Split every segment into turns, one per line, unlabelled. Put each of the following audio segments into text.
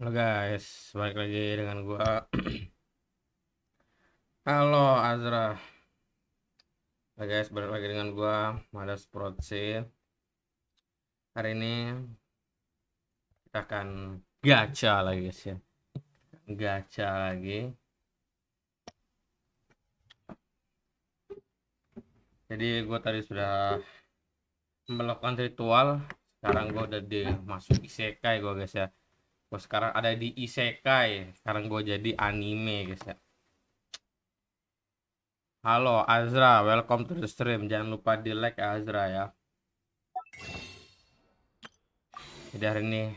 Halo guys, balik lagi dengan gua. Halo Azra. Halo guys, balik lagi dengan gua Motherboard sih. Hari ini kita akan gacha lagi guys ya. Gacha lagi. Jadi gua tadi sudah melakukan ritual. Sekarang gua udah masuk isekai gua guys ya. Gua sekarang ada di isekai. Sekarang gua jadi anime guys ya. Halo Azra, welcome to the stream. Jangan lupa di like ya Azra ya. Jadi hari ini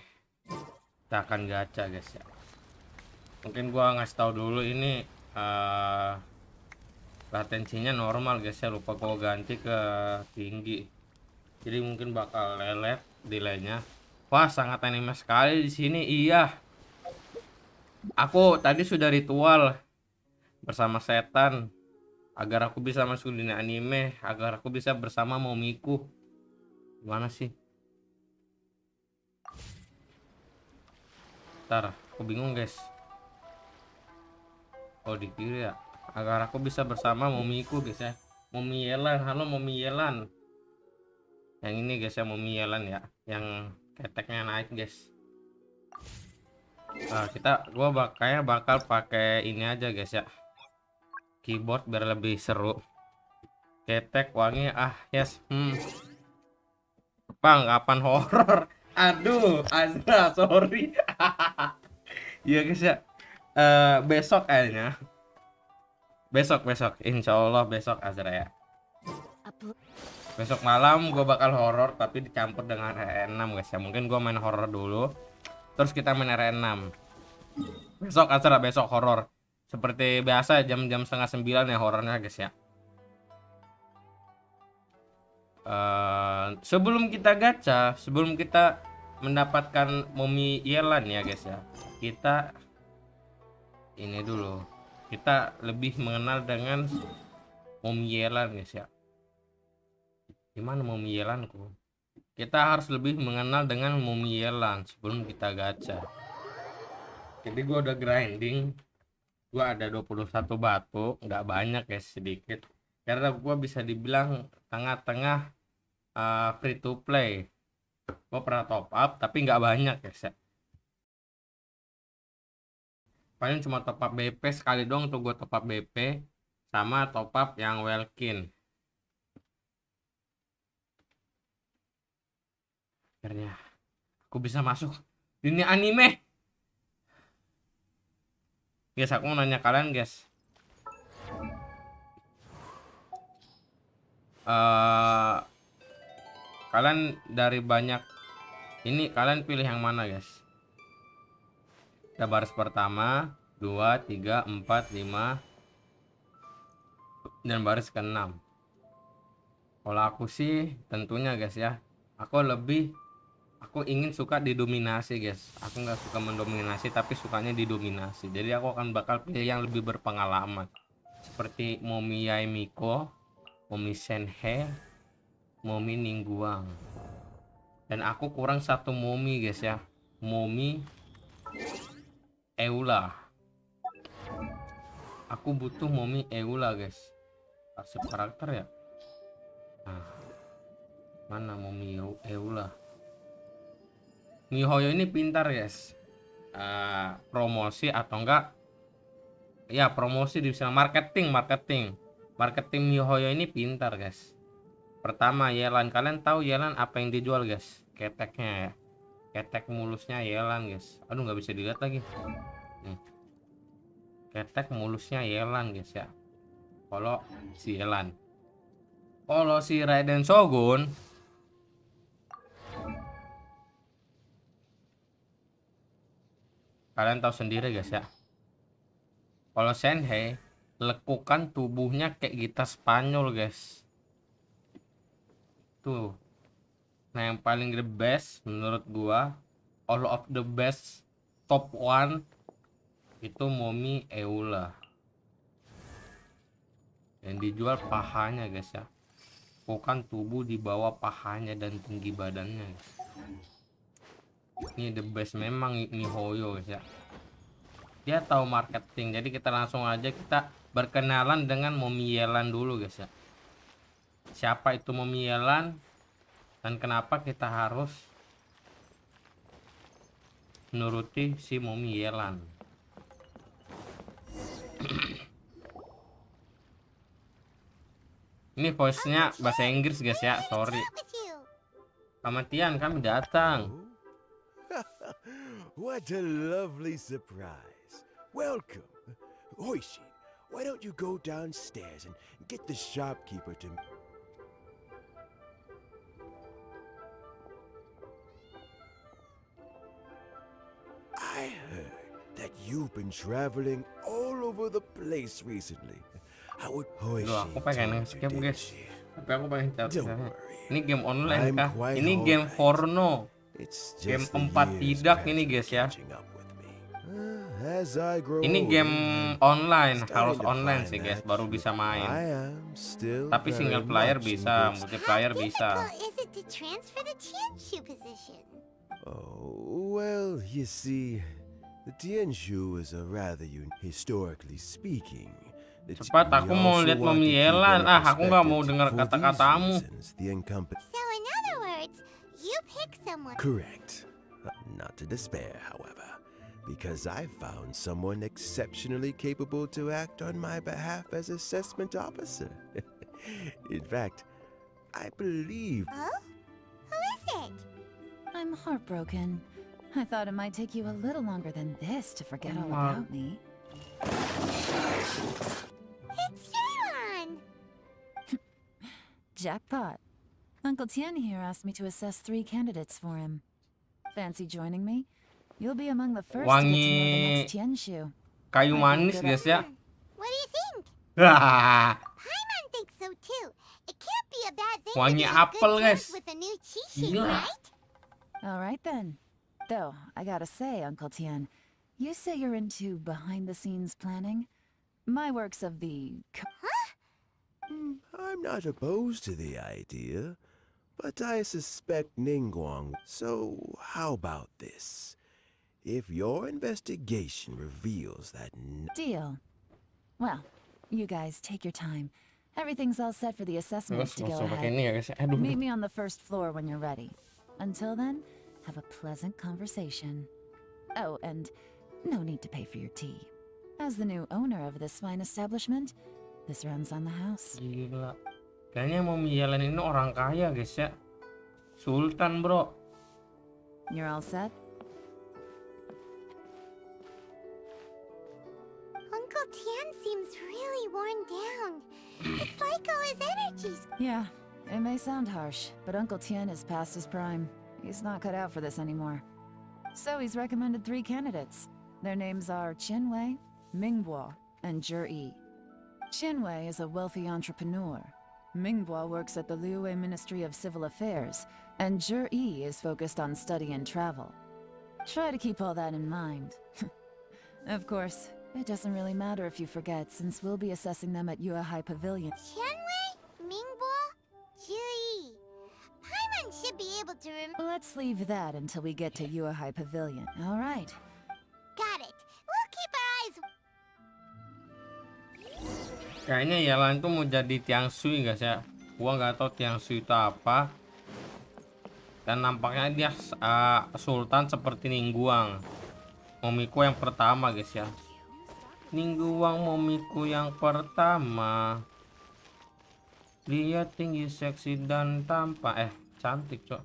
kita akan gacha guys ya. Mungkin gua ngasih tahu dulu ini latensinya normal guys ya, lupa gua ganti ke tinggi. Jadi mungkin bakal lelet delaynya. Wah, sangat anime sekali di sini. Iya. Aku tadi sudah ritual bersama setan agar aku bisa masuk dunia anime, agar aku bisa bersama momiku. Gimana sih? Ntar, aku bingung guys. Oh di kiri ya. Agar aku bisa bersama momiku guys ya. Momy Yelan, halo Momy Yelan. Yang ini guys ya, Momy Yelan ya. Yang keteknya naik guys. Nah, gua kayaknya bakal pakai ini aja guys ya. Keyboard biar lebih seru. Ketek wangi yes. Bang, kapan horor? Aduh, Azra, sorry. Iya guys ya. Besok kayaknya. Besok, insya Allah besok Azra ya. Besok malam gue bakal horor tapi dicampur dengan RN6 guys ya. Mungkin gue main horor dulu, terus kita main RN6. Besok Azra, besok horor. Seperti biasa jam-jam setengah 9 ya horornya guys ya. Sebelum kita gacha, sebelum kita mendapatkan Momy Yelan ya guys ya, kita ini dulu, kita lebih mengenal dengan Momy Yelan guys ya. Gimana Momy Yelanku? Kita harus lebih mengenal dengan Momy Yelan sebelum kita gacha. Jadi gua udah grinding, gua ada 21 batu, nggak banyak guys, sedikit, karena gua bisa dibilang tengah-tengah free to play. Gua pernah top up tapi nggak banyak guys ya. Paling cuma top up BP sekali dong tuh, gua top up BP sama top up yang Welkin. Akhirnya aku bisa masuk dunia anime. Guys, aku mau nanya kalian guys. Kalian dari banyak ini, kalian pilih yang mana guys? Kita baris pertama, 2, 3, 4, 5 dan baris ke-6. Kalau aku sih tentunya guys ya, aku ingin suka didominasi guys. Aku nggak suka mendominasi tapi sukanya didominasi. Jadi aku akan bakal pilih yang lebih berpengalaman, seperti Momy Yaimiko, Momy Senhe, Momy Ningguang. Dan aku kurang satu Momy guys ya, Momy Eula. Aku butuh Momy Eula guys. Arsip karakter ya. Nah, mana Momy Eula? Mihoyo ini pintar guys. Promosi atau enggak ya, promosi di marketing Mihoyo ini pintar guys. Pertama Yelan, kalian tahu Yelan apa yang dijual guys? Keteknya ya, ketek mulusnya Yelan guys. Aduh, nggak bisa dilihat lagi nih. Ketek mulusnya Yelan guys ya. Kalau si Yelan. Kalau si Raiden Shogun, kalian tahu sendiri guys ya. Kalau Shenhei, lekukan tubuhnya kayak gitar Spanyol guys. Tuh. Nah yang paling the best menurut gua, all of the best, top one itu Momy Eula. Yang dijual pahanya guys ya. Bukan tubuh di bawah pahanya dan tinggi badannya guys. Ini the best memang Mihoyo guys ya. Dia tahu marketing. Jadi kita langsung aja kita berkenalan dengan Momy Yelan dulu guys ya. Siapa itu Momy Yelan dan kenapa kita harus menuruti si Momy Yelan. Ini voice-nya bahasa Inggris guys ya, sorry. Pamatian kami datang.
What a lovely surprise. Welcome. Hoishi, why don't you go downstairs and get the shopkeeper to... I heard that you've been traveling all over the place recently. I would
Loh, aku pengen skip guys. Tapi aku pengen
Don't
cari.
worry.
Ini game online
I'm
kah?
quite
Ini game
alright.
porno.
It's
Game
just the
4
years
tidak ini guys ya.
catching up with me. As I grow
Ini
older,
game
I'm
online,
starting
harus
to
online
find
sih guys,
that
baru bisa
I
main.
am still
Tapi single
very
player
much in
bisa,
good
multiplayer
How
bisa.
difficult is it to transfer the Tianshu position?
Oh, well, you see, the Tianshu is a rather historically speaking.
Cepat, aku mau lihat Momy Yelan. Aku nggak mau dengar kata-katamu.
So in other words, you pick someone.
Correct. Not to despair, however, because I found someone exceptionally capable to act on my behalf as assessment officer. In fact, I believe...
Oh? Who is it?
I'm heartbroken. I thought it might take you a little longer than this to forget all
Wow.
about me.
It's Yelan!
Jackpot. Uncle Tien here asked me to assess 3 candidates for him. Fancy joining me? You'll be among the first to get to know the
Wangi
next Tianshu.
kayu manis guys ya.
What do you think?
Wah,
Paimon thinks so too. It can't be a bad thing
Wangi
to be on
apel,
good
guys.
terms with a new Chishin,
Gila.
right?
All right then. Though, I gotta say, Uncle Tien, you say you're into behind-the-scenes planning? My work's of the...
I'm not opposed to the idea, but I suspect Ningguang. So, how about this? If your investigation reveals that...
Deal. Well, you guys take your time. Everything's all set for the assessments to go
langsung pakai
ahead.
ini ya guys. Aduh.
Meet me on the first floor when you're ready. Until then, have a pleasant conversation. Oh, and no need to pay for your tea. As the new owner of this fine establishment, this runs on the house.
Gila. Kayaknya Momy Yelan ini orang kaya guys ya. Sultan bro.
You're all set?
Uncle Tien seems really worn down. It's like all his energies.
Yeah, it may sound harsh, but Uncle Tien is past his prime. He's not cut out for this anymore. So he's recommended 3 candidates. Their names are Qinwei, Mingbo, and Zhi. Qinwei is a wealthy entrepreneur. Mingbo works at the Liyue Ministry of Civil Affairs, and Zhi is focused on study and travel. Try to keep all that in mind. Of course, it doesn't really matter if you forget, since we'll be assessing them at Yuehai Pavilion.
Qianwei, Mingbo, Zhi. Paimon should be able to
Let's leave that until we get to Yuehai Pavilion, all right?
Got it. We'll keep our eyes...
Kayaknya Yelan tuh mau jadi Tiang Sui guys ya. Gua nggak tahu Tiang Sui itu apa. Dan nampaknya dia sultan seperti Ningguang. Momiku yang pertama guys ya. Ningguang momiku yang pertama. Dia tinggi, seksi dan tampan. Cantik cok.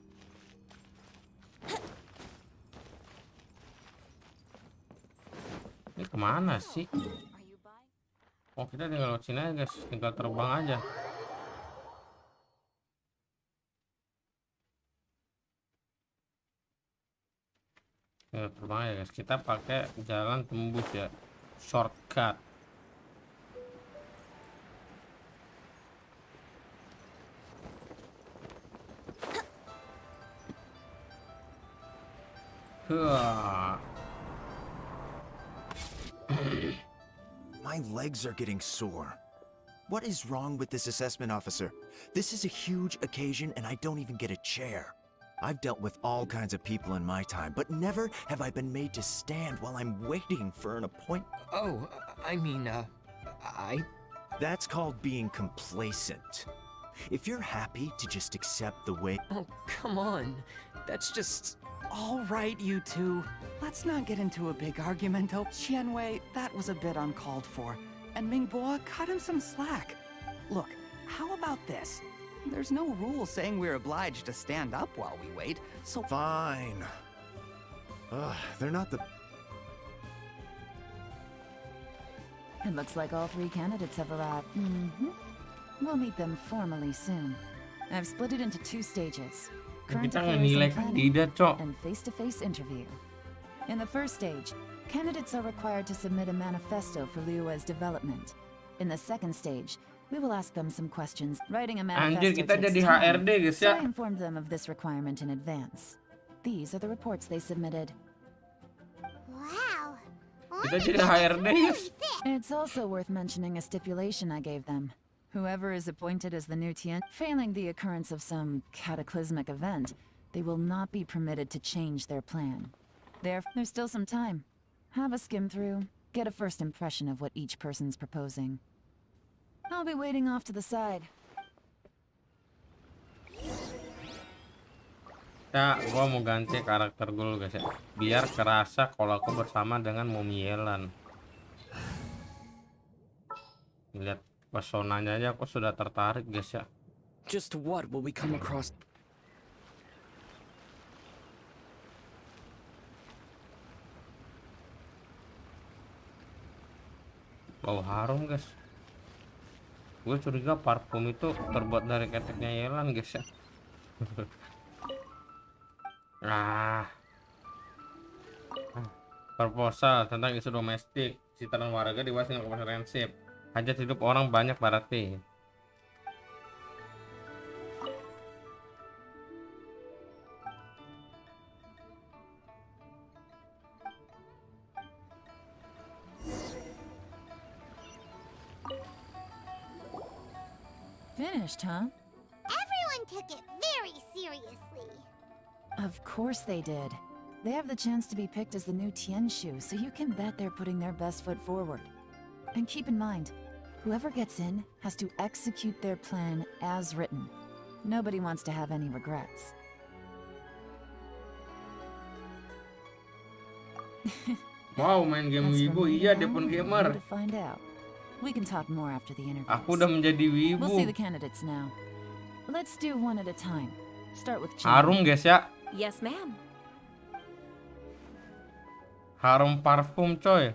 Ini kemana sih? Oh, kita tinggal lewat sini aja guys, tinggal terbang aja. Tinggal terbang aja guys, kita pakai jalan tembus ya, shortcut.
My legs are getting sore. What is wrong with this assessment officer? This is a huge occasion and I don't even get a chair. I've dealt with all kinds of people in my time, but never have I been made to stand while I'm waiting for an appointment.
Oh, I mean,
That's called being complacent. If you're happy to just accept the way...
Oh, come on. That's just... All right, you two. Let's not get into a big argument. Oh, Qianwei, that was a bit uncalled for. And Mingbo, cut him some slack. Look, how about this? There's no rule saying we're obliged to stand up while we wait, so...
Fine. They're not the...
It looks like all 3 candidates have arrived. We'll meet them formally soon. I've split it into 2 stages. Current
Kita
affairs
nilai
and planning,
kandidat, Cok.
and face-to-face interview. In the first stage, candidates are required to submit a manifesto for Liyue's development. In the second stage, we will ask them some questions. Writing a manifesto
Anjir, kita
takes
jadi
time,
HRD guys
so
ya.
I informed them of this requirement in advance. These are the reports they submitted.
Wow.
Kita jadi HRD guys.
It's also worth mentioning a stipulation I gave them. Whoever is appointed as the new Tian, failing the occurrence of some cataclysmic event, they will not be permitted to change their plan. There's still some time. Have a skim through, get a first impression of what each person's proposing. I'll be waiting off to the side.
Ya, gua mau ganti karakter gue dulu guys ya, biar kerasa kalau aku bersama dengan Momy Yelan. Lihat pesonanya aja aku sudah tertarik guys ya.
Just what will we come across?
Bau harum guys. Gue curiga parfum itu terbuat dari keteknya Yelan guys ya. Proposal tentang isu domestik, sitaran warga dibahas dengan komprehensif. Hajat hidup orang banyak berarti.
Finished, huh?
Everyone took it very seriously.
Of course they did. They have the chance to be picked as the new Tianshu, so you can bet they're putting their best foot forward. And keep in mind, whoever gets in has to execute their plan as written. Nobody wants to have any regrets.
Wow, main game
That's
wibu,
for me
iya
now
dia pun
and you
gamer.
to find out. We can talk more after the interviews.
Aku udah menjadi
We'll see
wibu.
the candidates now. Let's do one at a time. Start with Chin.
Harum guys ya,
Yes, ma'am.
harum parfum coy.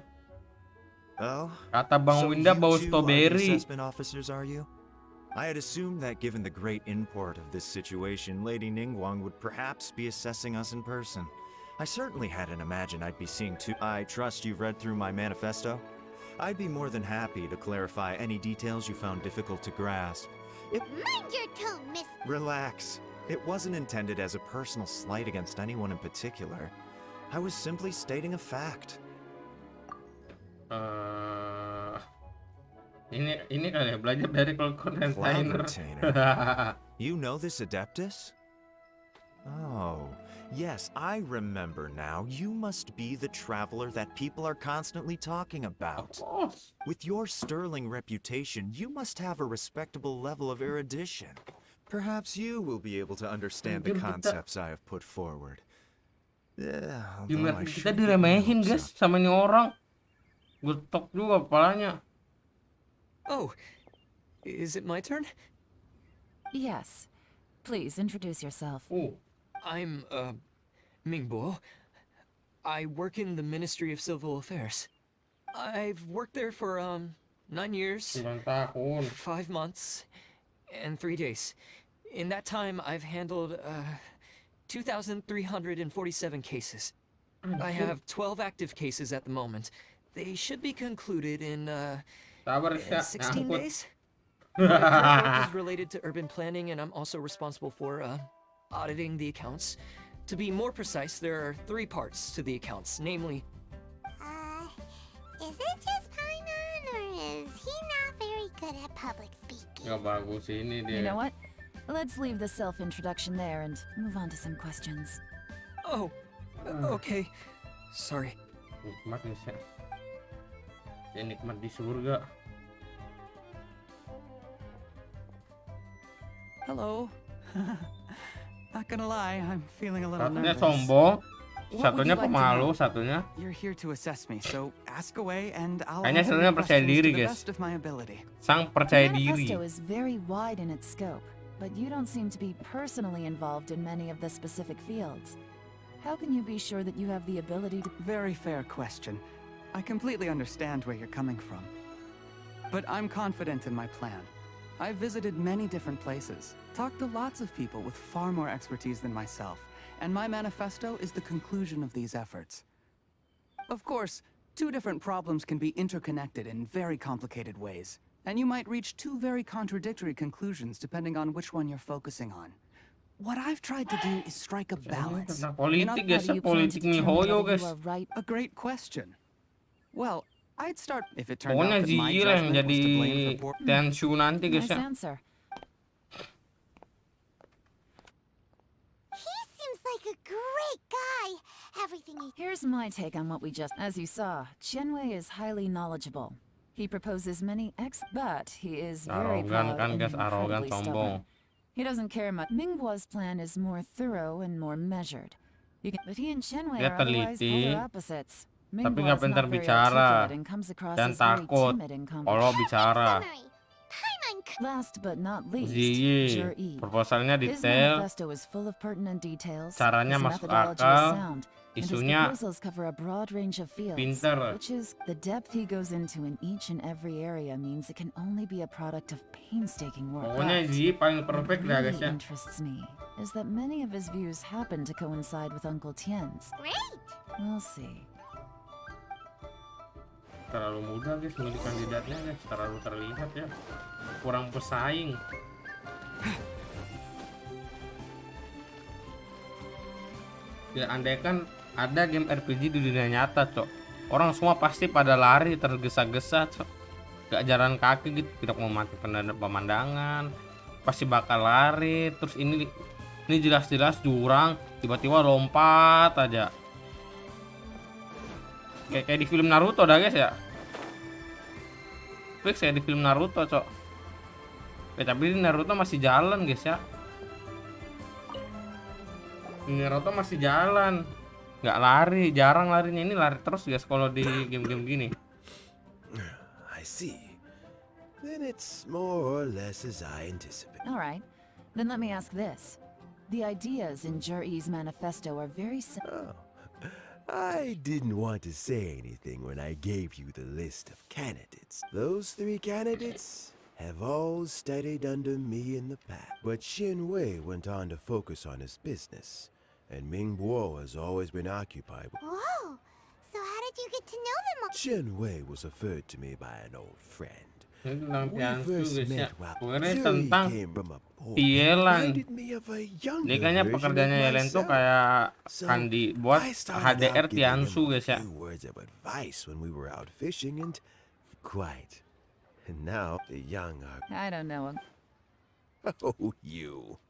Oh?
Kata Bang
So
Winda
you
bau
two are the
strawberry.
assessment officers, are you? I had assumed that given the great import of this situation, Lady Ningguang would perhaps be assessing us in person. I certainly hadn't imagined I'd be seeing two. I trust you've read through my manifesto? I'd be more than happy to clarify any details you found difficult to grasp.
Mind your tone, Miss.
Relax. It wasn't intended as a personal slight against anyone in particular. I was simply stating a fact.
Ini kali ya belajar dari Colorfull
Cloud
Nvidia.
You know this Adeptus? Oh, yes, I remember now. You must be the traveler that people are constantly talking about. With your sterling reputation, you must have a respectable level of erudition. Perhaps you will be able to understand the concepts I have put forward.
Kita diremehin guys sama ini orang. Getok juga kepalanya.
Oh, is it my turn?
Yes. Please introduce yourself.
I'm, Mingbo. I work in the Ministry of Civil Affairs. I've worked there for,
9 years,
9 tahun.
5 months, and 3 days. In that time, I've handled 2,347 cases. I have 12 active cases at the moment. They should be concluded in
Sabar, Sya.
16
Nyangkut.
days. My current work is related to urban planning, and I'm also responsible for auditing the accounts. To be more precise, there are 3 parts to the accounts, namely...
Is it just Paimon, or is he not very good at public speaking?
Gak bagus ini dia.
You know what? Let's leave the self-introduction there and move on to some questions.
Oh, okay. Sorry.
Nikmat nih, Sya. Ya nikmat di surga.
Hello. Not gonna lie, I'm feeling a little
Satunya
nervous.
sombong,
What would
satunya
you like to
pemalu,
know?
satunya
You're here to assess me, so ask away and I'll
Kayaknya
answer
satunya
your
percaya
questions
diri,
to the
guys.
best of my ability.
sang
The
percaya diri.
manifesto is very wide in its scope, but you don't seem to be personally involved in many of the specific fields. How can you be sure that you have the ability to...
Very fair question. I completely understand where you're coming from. But I'm confident in my plan. I've visited many different places, talked to lots of people with far more expertise than myself, and my manifesto is the conclusion of these efforts. Of course, 2 different problems can be interconnected in very complicated ways, and you might reach 2 very contradictory conclusions depending on which one you're focusing on. What I've tried to do is strike a balance.
Tentang
In
politik
other-
guys,
How do you plan to
politik nih
determine
hoyo
whether
guys.
you are right?
A great question. Well, I'd start if it turned
Pokoknya
out that my
GSKILL yang
judgment was
jadi
to blame for poor...
Tenshu nanti guys
Nice
ya.
answer.
He seems like a great guy. Everything he...
Here's my take on what we just... As you saw, Qianwei is highly knowledgeable. He proposes many but he is very
Arogan
proud
kan
and
guys, arogan
incredibly
sombong.
stubborn. He doesn't care much. Mingguo's plan is more thorough and more measured. But he and Qianwei
Dia
are otherwise
teliti,
polar opposites.
tapi
Mingguo
nggak
is
pintar
not very
bicara
articulate and comes across
dan
as very
takut
timid in
kalau
conversation.
bicara.
Summary. Paimon
Last but not least,
Ziyi,
Zhi.
proposalnya
His
detail,
manifesto is full of pertinent details.
caranya
his
masuk
methodology
akal,
is sound, and his
isunya
proposals cover a broad range of fields,
pinter.
which is the depth he goes into in each and every area means it can only be a product of painstaking work.
Pokoknya
But
Ziyi paling
what
perfect dah
really
guys ya.
interests me is that many of his views happen to coincide with Uncle Tien's.
Great.
We'll see.
Terlalu muda guys milih kandidatnya guys, terlalu terlihat ya, kurang pesaing. Ya andaikan ada game RPG di dunia nyata cok, orang semua pasti pada lari tergesa-gesa cok, gak jalan kaki gitu, tidak mau mati pemandangan, pasti bakal lari. Terus ini jelas-jelas jurang, tiba-tiba lompat aja. Kayak di film Naruto dah guys ya. Fix kayak di film Naruto cok. Tapi di Naruto masih jalan guys ya. Di Naruto masih jalan, nggak lari, jarang larinya. Ini lari terus guys kalau di game-game gini.
I see. Then it's more or less as I anticipated.
All right, then let me ask this. The ideas in Zhi's manifesto are very
Oh, I didn't want to say anything when I gave you the list of candidates. Those 3 candidates have all studied under me in the past. But Xin Wei went on to focus on his business, and Ming Guo has always been occupied with...
Whoa. So how did you get to know them all?
Chen Wei was referred to me by an old friend.
Ini tentang
We
Tiansu
first
guys ya.
met while
Pokoknya
Jerry
tentang
came from a poor.
Yelan.
Reminded me of a younger
Dia kayaknya
version of
pekerjaannya Yelan tuh
myself.
kayak
So,
kandi buat
I started
HDR
out giving him
Tiansu guys ya.
a few words of advice when we were out fishing and quite. And now the young are...
I don't know.
Oh, you.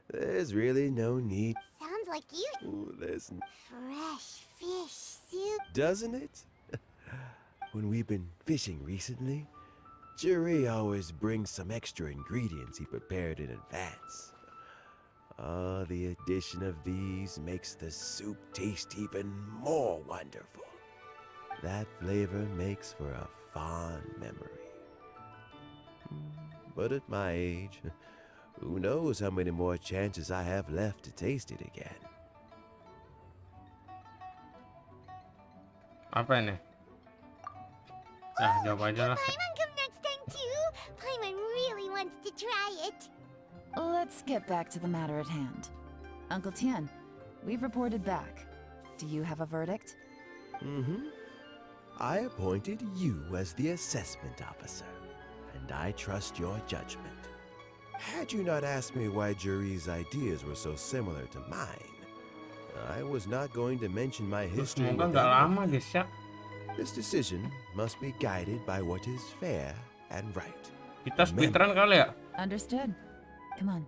There's really no need.
Sounds like you.
Ooh, there's...
Fresh fish soup.
Doesn't it? When we've been fishing recently, Jerry always brings some extra ingredients he prepared in advance. The addition of these makes the soup taste even more wonderful. That flavor makes for a fond memory. But at my age, who knows how many more chances I have left to taste it again.
Apa ini? Nah, jawab aja lah.
Paimon come next time too. Paimon really wants to try it.
Let's get back to the matter at hand. Uncle Tian, we've reported back. Do you have a verdict?
Mm-hmm. I appointed you as the assessment officer, and I trust your judgment. Had you not asked me why Juri's ideas were so similar to mine, I was not going to mention my history
Semoga
with
nggak
any of
lama
you.
guys ya.
This decision must be guided by what is fair and right.
Kita speedrun kali ya.
Understood. Come on,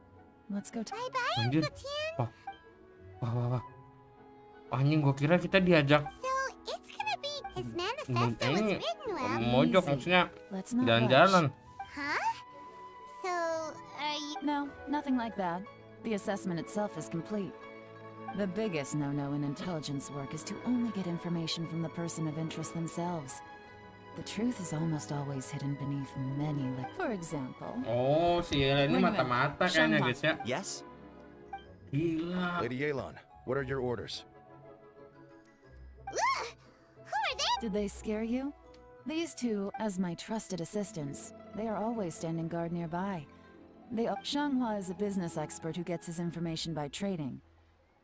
let's go.
Bye-bye,
Anjir.
Uncle Tian.
Wah. Anjing, gua kira kita diajak
So, it's gonna be his manifesto was
ini
written well.
mojok,
Easy.
maksudnya
Let's not
jalan-jalan.
rush.
Huh? So, are you...
No, nothing like that. The assessment itself is complete. The biggest no-no in intelligence work is to only get information from the person of interest themselves. The truth is almost always hidden beneath many For example,
Oh, si Yelan ini
Wait,
mata-mata
Shang
kayaknya
Ma.
guys ya.
Yes?
Gila.
Lady Yelan, what are your orders?
Ugh! Who are they?
did they scare you? These two, as my trusted assistants, they are always standing guard nearby. Shanghua is a business expert who gets his information by trading.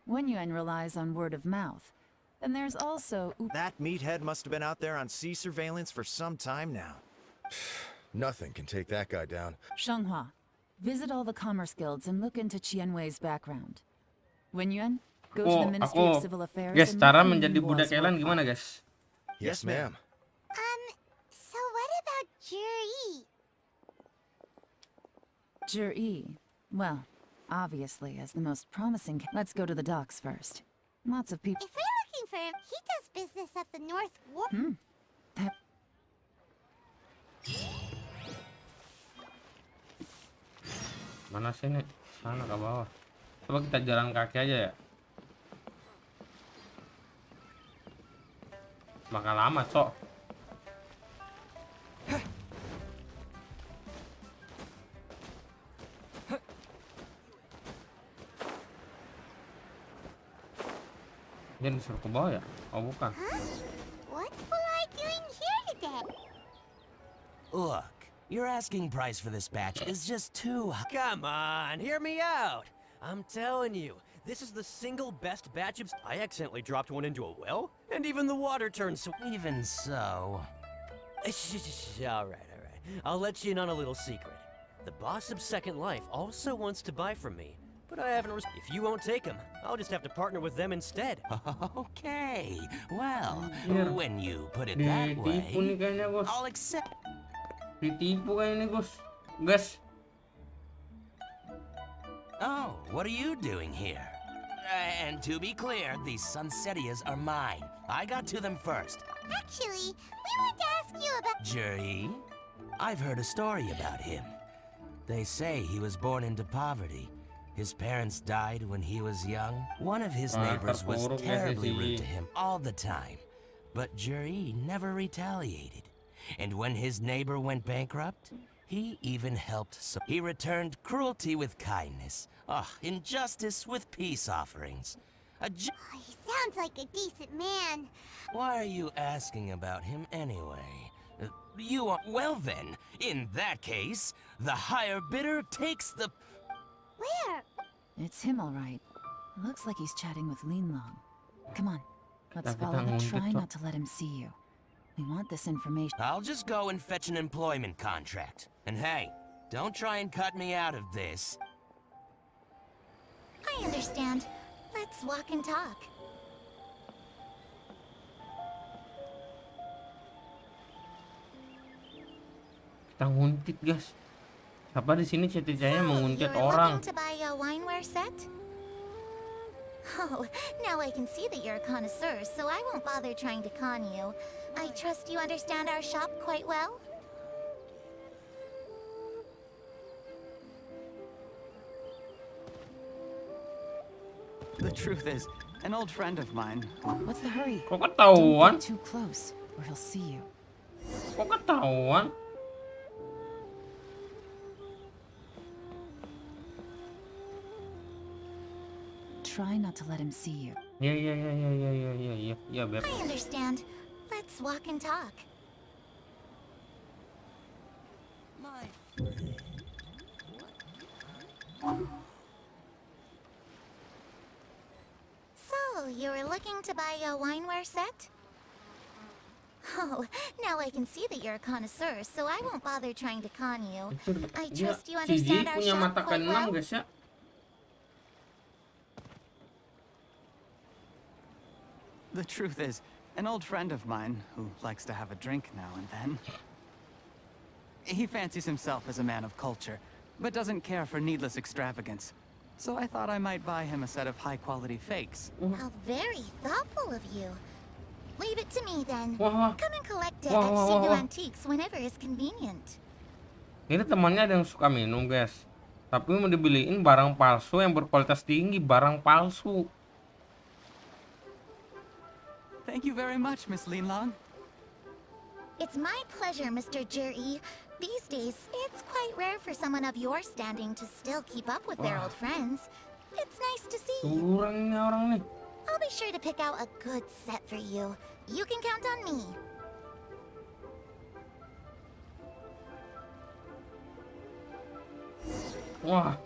Wenyuan relies on word of mouth. And there's also
That meathead must have been out there on sea surveillance for some time now.
Nothing can take that guy down.
Shanghua. Visit all the commerce guilds and look into Qianwei's background. Wenyuan, go to the Ministry of Civil Affairs.
Guys,
and
cara
look
menjadi
into
budak
Ninggua's
Yelan
work
gimana
file.
guys?
Yes, ma'am.
So what about Juri?
Juri. Well, obviously, as the most promising. Let's go to the docks first. Lots of people.
If we're looking for him, he does business at the North Wharf.
That
Mana sih nih? Sana ke bawah. Coba kita jalan kaki aja ya. Bakal lama, Cok. Dia disuruh ke bawah ya? Oh, bukan.
What's Polite doing here today?
Look, your asking price for this batch is just too high.
Come on, hear me out. I'm telling you, this is the single best batch of... I accidentally dropped one into a well, and even the water turned
Even so,
all right. I'll let you in on a little secret. The boss of Second Life also wants to buy from me, but I haven't... If you won't take them, I'll just have to partner with them instead.
okay. Well,
Anjir.
when you put it that
Ditipu nih
way,
kayaknya, Bos.
I'll accept.
Ditipu kayaknya nih, Bos. Guys.
Oh, what are you doing here? And to be clear, these Sunsettias are mine. I got to them first.
Actually, we want to ask you about...
Juri, I've heard a story about him. They say he was born into poverty. His parents died when he was young. One of his neighbors was
terpuruk ya
terribly
si-
rude to him all the time. But Juri never retaliated. And when his neighbor went bankrupt, he even helped. He returned cruelty with kindness. Injustice with peace offerings.
Oh, he sounds like a decent man.
Why are you asking about him anyway? You are... Well then, in that case, the higher bidder takes the...
Where?
It's him, all right. Looks like he's chatting with Linlong. Come on, let's
Tapi
follow him.
tanggung
Try
kita.
not to let him see you. We want this information.
I'll just go and fetch an employment contract. And hey, don't try and cut me out of this.
I understand. Let's walk and talk.
Kita nguntit, guys. Siapa di sini ceritanya menguntit
you're
orang?
looking to buy a wineware set? Oh, now I can see that you're a connoisseur, so I won't bother trying to con you. I trust you understand our shop quite well?
The truth is, an old friend of mine.
What's the hurry?
Kok
Don't
ketahuan?
get too close, or he'll see you.
Kok ketahuan?
Try not to let him see you.
Ya, Beb.
I understand. Let's walk and talk. looking to buy a wineware set? Oh, now I can see that you're a connoisseur, so I won't bother trying to con you. I trust you
Si Ji
understand our
punya
shop
mata
quite
keenam
well.
guys ya.
The truth is, an old friend of mine, who likes to have a drink now and then, he fancies himself as a man of culture, but doesn't care for needless extravagance. So I thought I might buy him a set of high-quality fakes.
How very thoughtful of you. Leave it to me then.
Wah, wah.
Come and collect it
Wah,
at
wah, wah,
Shibu
wah.
Antiques whenever is convenient.
Ini temannya ada yang suka minum guys, tapi mau dibeliin barang palsu yang berkualitas tinggi, barang palsu.
Thank you very much, Miss Linlong.
It's my pleasure, Mr. Juri. These days, it's quite rare for someone of your standing to still keep up with their old friends. It's nice to see.
Curang ini orang nih.
I'll be sure to pick out a good set for you. You can count on me.
Wah,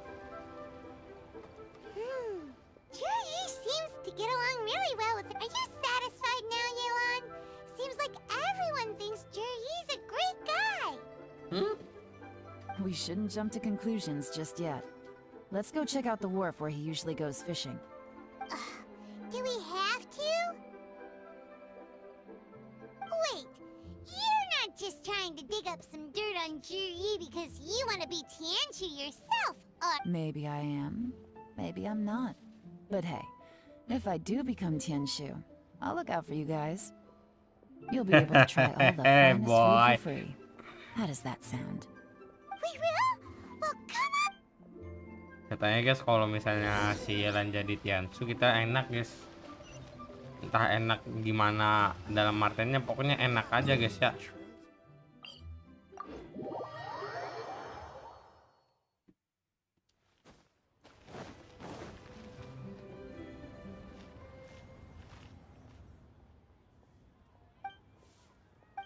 Juri seems to get along really well with it. Are you satisfied now, Yelan? Seems like everyone thinks Juri's a great guy.
We shouldn't jump to conclusions just yet. Let's go check out the wharf where he usually goes fishing.
Do we have to? Wait, you're not just trying to dig up some dirt on Juri because you want to be Tianchu yourself, or...
Maybe I am, maybe I'm not. But hey, if I do become Tianshu, I'll look out for you guys. You'll be able to try all the finest food for free. How does that sound?
We will? Well, come on!
katanya guys kalau misalnya si Yelan jadi Tiansu kita enak guys. Entah enak gimana dalam artinya, pokoknya enak aja guys ya.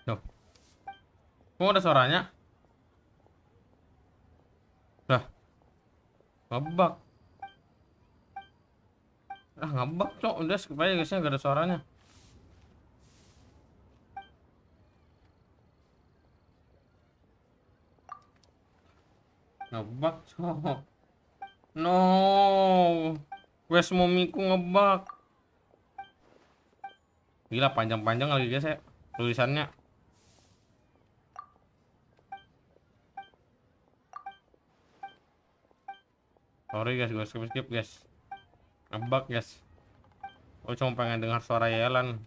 Tuh. Kok ada suaranya? Lah. Ngebug. Ngebug cok, udah skip aja guys ya, gak ada suaranya. Ngebug cok. No. Quest momiku ngebug. Gila panjang-panjang lagi guys ya tulisannya. Sorry guys, gue skip guys. Ngebug guys. Gue cuma pengen dengar suara Yelan.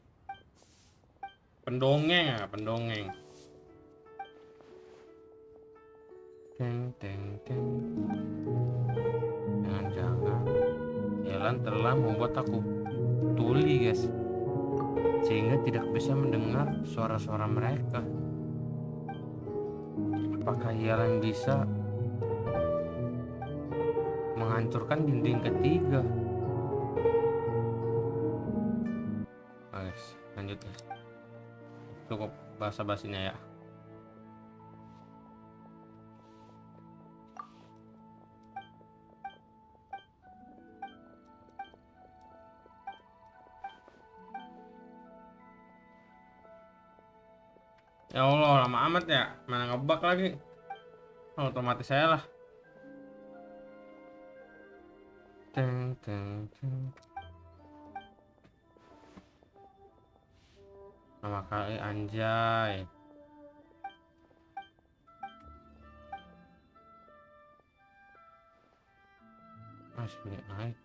Pendongeng ya, pendongeng. Teng teng teng. Jangan-jangan Yelan telah membuat aku tuli guys, sehingga tidak bisa mendengar suara-suara mereka. Apakah Yelan bisa menghancurkan dinding ketiga? Guys, lanjut guys. Cukup basa-basinya ya. Ya Allah, lama amat ya. Mana ngebug lagi. Otomatis saya lah. Teng teng teng. Nama kali anjay. Masih naik.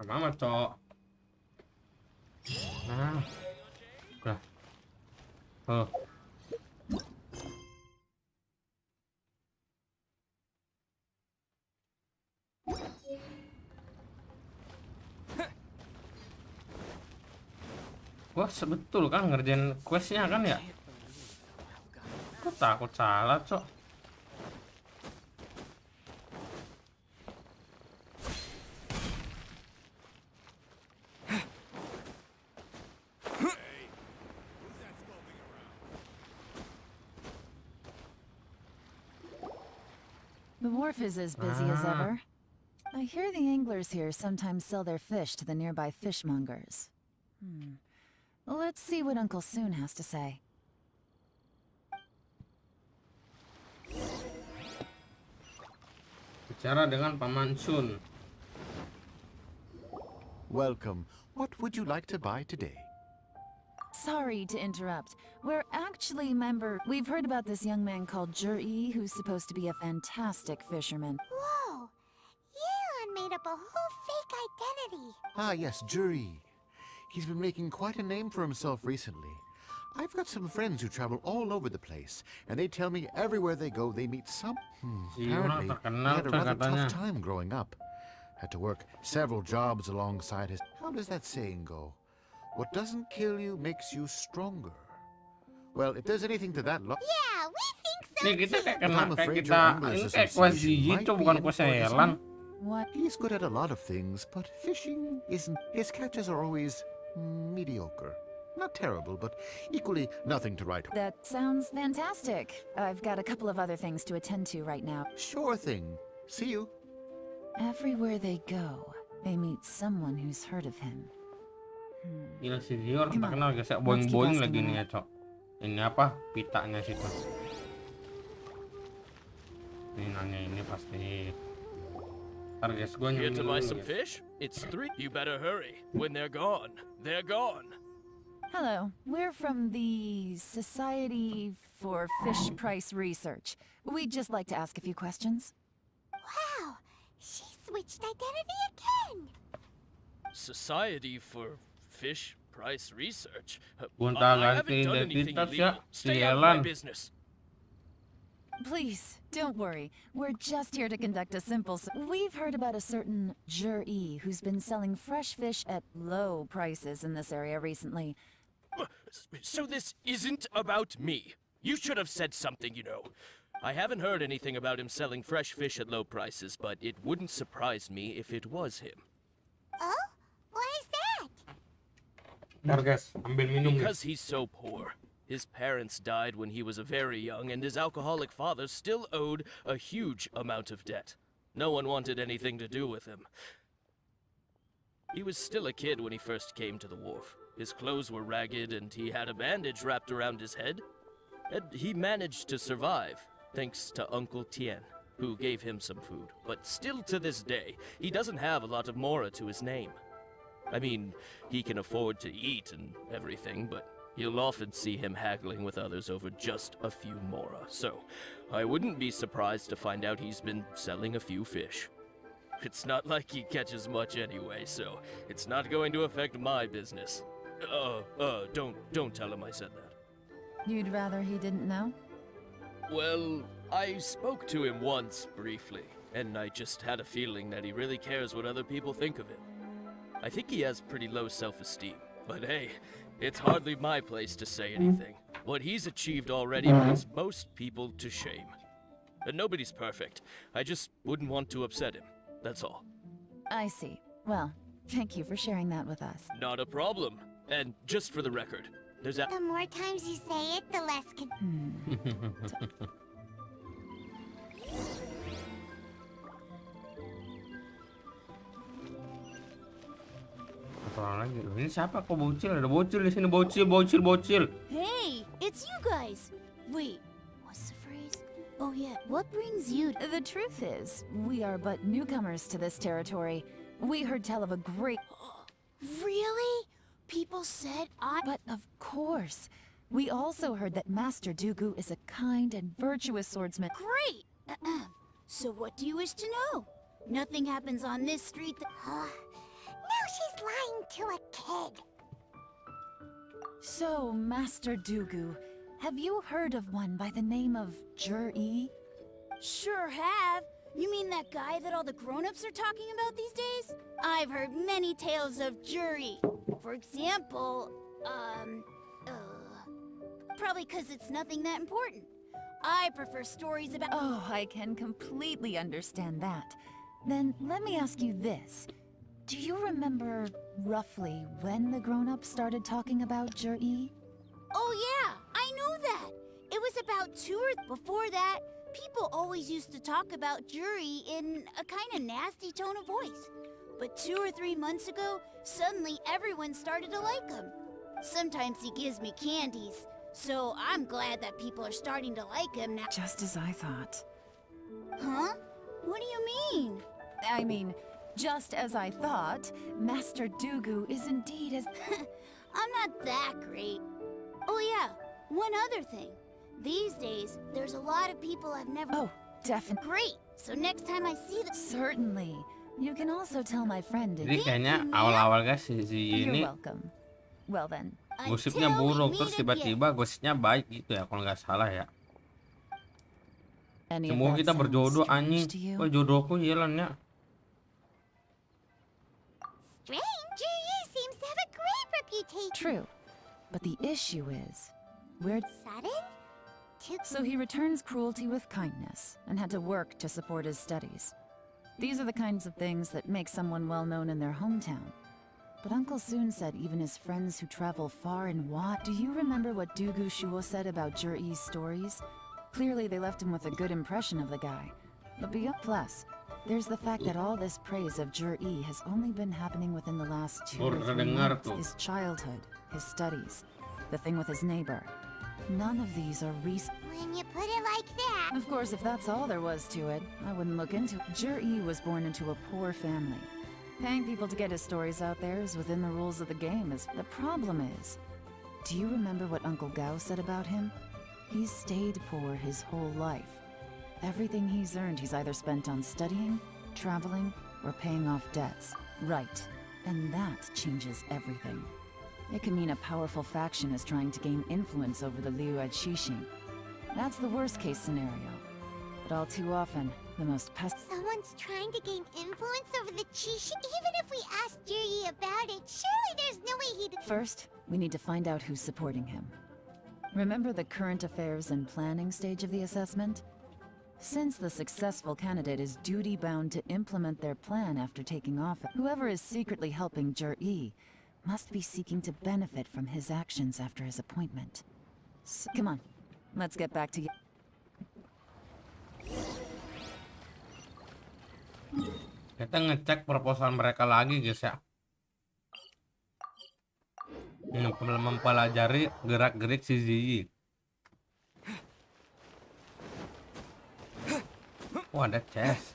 Lama amat cok. Nah, udah. Oh. Wah, sebetul kan ngerjain questnya kan ya? Kok takut salah cok?
The wharf is as busy as ever. I hear the anglers here sometimes sell their fish to the nearby fishmongers. Let's see what Uncle Soon has to say.
Bicara dengan Paman Sun.
Welcome. What would you like to buy today?
Sorry to interrupt. We're actually We've heard about this young man called Jur-E who's supposed to be a fantastic fisherman.
Whoa! Yelan made up a whole fake identity.
Ah, yes, Juri. He's been making quite a name for himself recently. I've got some friends who travel all over the place, and they tell me everywhere they go they meet some... Apparently, he had a rather tough time growing up. Had to work several jobs alongside his... How does that saying go? What doesn't kill you makes you stronger. Well, if there's anything to that...
Yeah, we think so
Nih kita
too.
kayak kena kayak kita ini kayak kuasi gitu bukan kuasi Yelan.
What?
He's good at a lot of things, but fishing isn't. His catches are always mediocre. Not terrible, but equally nothing to write home.
That sounds fantastic. I've got a couple of other things to attend to right now.
Sure thing. See you.
Everywhere they go, they meet someone who's heard of him.
Gila si Dior terkenal guys, boing-boing lagi nih ya cok. Ini apa? Pitanya situ. Ini nanya ini pasti. Ntar guys gue
Here
nyemil
to buy
dulu,
some
guys.
fish? It's 3. You better hurry. When they're gone, they're gone.
Hello, we're from the Society for Fish Price Research. We'd just like to ask a few questions.
Wow, she switched identity again.
Society for Fish Price Research?
Gonta
I haven't
ganti
done anything
identitas
illegal.
ya, si
Stay out of my
Yelan.
business.
Please, don't worry. We're just here to conduct a simple... We've heard about a certain Jur-E who's been selling fresh fish at low prices in this area recently.
So this isn't about me. You should have said something, you know. I haven't heard anything about him selling fresh fish at low prices, but it wouldn't surprise me if it was him.
Oh? Why is that?
Ntar guys, ambil minum guys.
Because he's so poor. His parents died when he was very young, and his alcoholic father still owed a huge amount of debt. No one wanted anything to do with him. He was still a kid when he first came to the wharf. His clothes were ragged, and he had a bandage wrapped around his head. And he managed to survive, thanks to Uncle Tien, who gave him some food. But still to this day, he doesn't have a lot of mora to his name. I mean, he can afford to eat and everything, but you'll often see him haggling with others over just a few mora. So, I wouldn't be surprised to find out he's been selling a few fish. It's not like he catches much anyway, so it's not going to affect my business. Don't tell him I said that.
You'd rather he didn't know?
Well, I spoke to him once briefly, and I just had a feeling that he really cares what other people think of him. I think he has pretty low self-esteem, but hey, it's hardly my place to say anything. What he's achieved already puts most people to shame. And nobody's perfect. I just wouldn't want to upset him, that's all.
I see. Well, thank you for sharing that with us.
Not a problem. And just for the record, there's a...
The more times you say it, the less can...
Apa lagi? Ini siapa kok bocil? Ada bocil di sini, bocil.
Hey, it's you guys. Wait, what's the phrase? Oh yeah, what brings you to...
The truth is, we are but newcomers to this territory. We heard tell of a great...
Really? People said
But of course, we also heard that Master Dooku is a kind and virtuous swordsman.
Great! So what do you wish to know? Nothing happens on this street that...
Now she's lying to a kid.
So, Master Dooku, have you heard of one by the name of Jur-E?
Sure have. You mean that guy that all the grown-ups are talking about these days? I've heard many tales of Jur-E. For example, probably because it's nothing that important. I prefer stories about...
Oh, I can completely understand that. Then let me ask you this. Do you remember roughly when the grown-ups started talking about Jur-E?
Oh yeah, I know that. It was about 2 or... Before that, People always used to talk about Jury in a kind of nasty tone of voice. But 2 or 3 months ago, suddenly everyone started to like him. Sometimes he gives me candies, so I'm glad that people are starting to like him now.
Just as I thought.
Huh? What do you mean?
I mean, just as I thought, Master Dugu is indeed as...
I'm not that great. Oh yeah, one other thing. These days, there's a lot of people I've never...
Oh, definitely.
Great! So next time I see them...
Certainly. You can also tell my friend...
Jadi kayaknya awal-awal guys si
You're
ini
welcome. Well then.
gosipnya buruk terus tiba-tiba gosipnya baik gitu ya kalau nggak salah ya. Semua kita berjodoh anjing. Oh jodohku Yelan ya.
Stranger, you seems to have a great reputation.
True. But the issue is, where...
Sudden?
So he returns cruelty with kindness and had to work to support his studies. These are the kinds of things that make someone well known in their hometown. But Uncle soon said even his friends who travel far and wide... Do you remember what Dugu Shuo said about Jur-E's stories? Clearly they left him with a good impression of the guy. But beyond plus, there's the fact that all this praise of Jur-E has only been happening within the last 2 or 3 months. His childhood, his studies, the thing with his neighbor. None of these are recent.
When you put it like that...
Of course, if that's all there was to it, I wouldn't look into it. Jur-E was born into a poor family. Paying people to get his stories out there is within the rules of the game. The problem is, do you remember what Uncle Gao said about him? He's stayed poor his whole life. Everything he's earned he's either spent on studying, traveling, or paying off debts. Right. And that changes everything. It can mean a powerful faction is trying to gain influence over the Liu at Xixing. That's the worst case scenario. But all too often, the most
Someone's trying to gain influence over the Chishi? Even if we asked Juri about it, surely there's no way he'd...
First, we need to find out who's supporting him. Remember the current affairs and planning stage of the assessment? Since the successful candidate is duty-bound to implement their plan after taking office, whoever is secretly helping Jur-E must be seeking to benefit from his actions after his appointment. So, come on, let's get back to...
Kita ngecek proposal mereka lagi guys ya. Mempelajari gerak-gerik si Ziyi. Oh ada chest.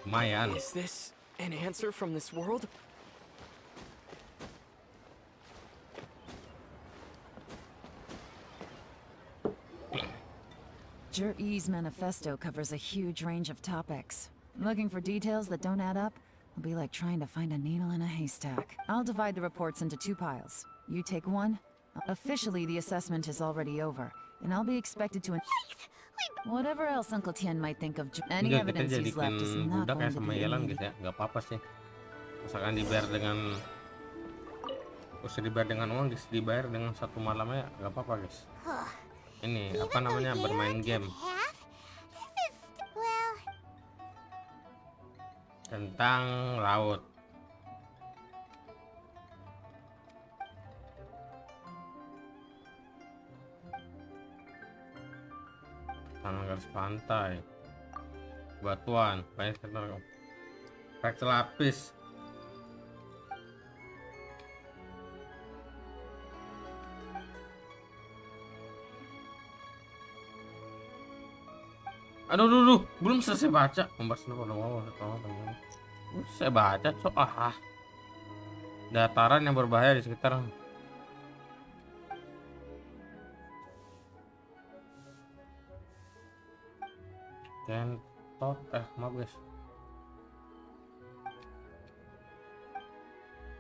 Lumayan.
Is this an answer from this world?
Jur-E's manifesto covers a huge range of topics. Looking for details that don't add up will be like trying to find a needle in a haystack. I'll divide the reports into 2 piles. You take one. Officially, the assessment is already over, and I'll be expected to... Whatever else Uncle Tian might think of... Any evidence he's left is not going to be
Yelan gitu ya. Gak apa-apa sih. Misalkan dibayar dengan... Usah dibayar dengan uang, dibayar dengan 1 malam ya. Gak apa-apa guys. Ini apa namanya bermain game tentang laut. Tangan garis pantai, batuan, banyak sektor, fractal lapis. Aduh, belum selesai baca. Saya baca, cok. Dataran yang berbahaya di sekitar. Kentot, maaf guys.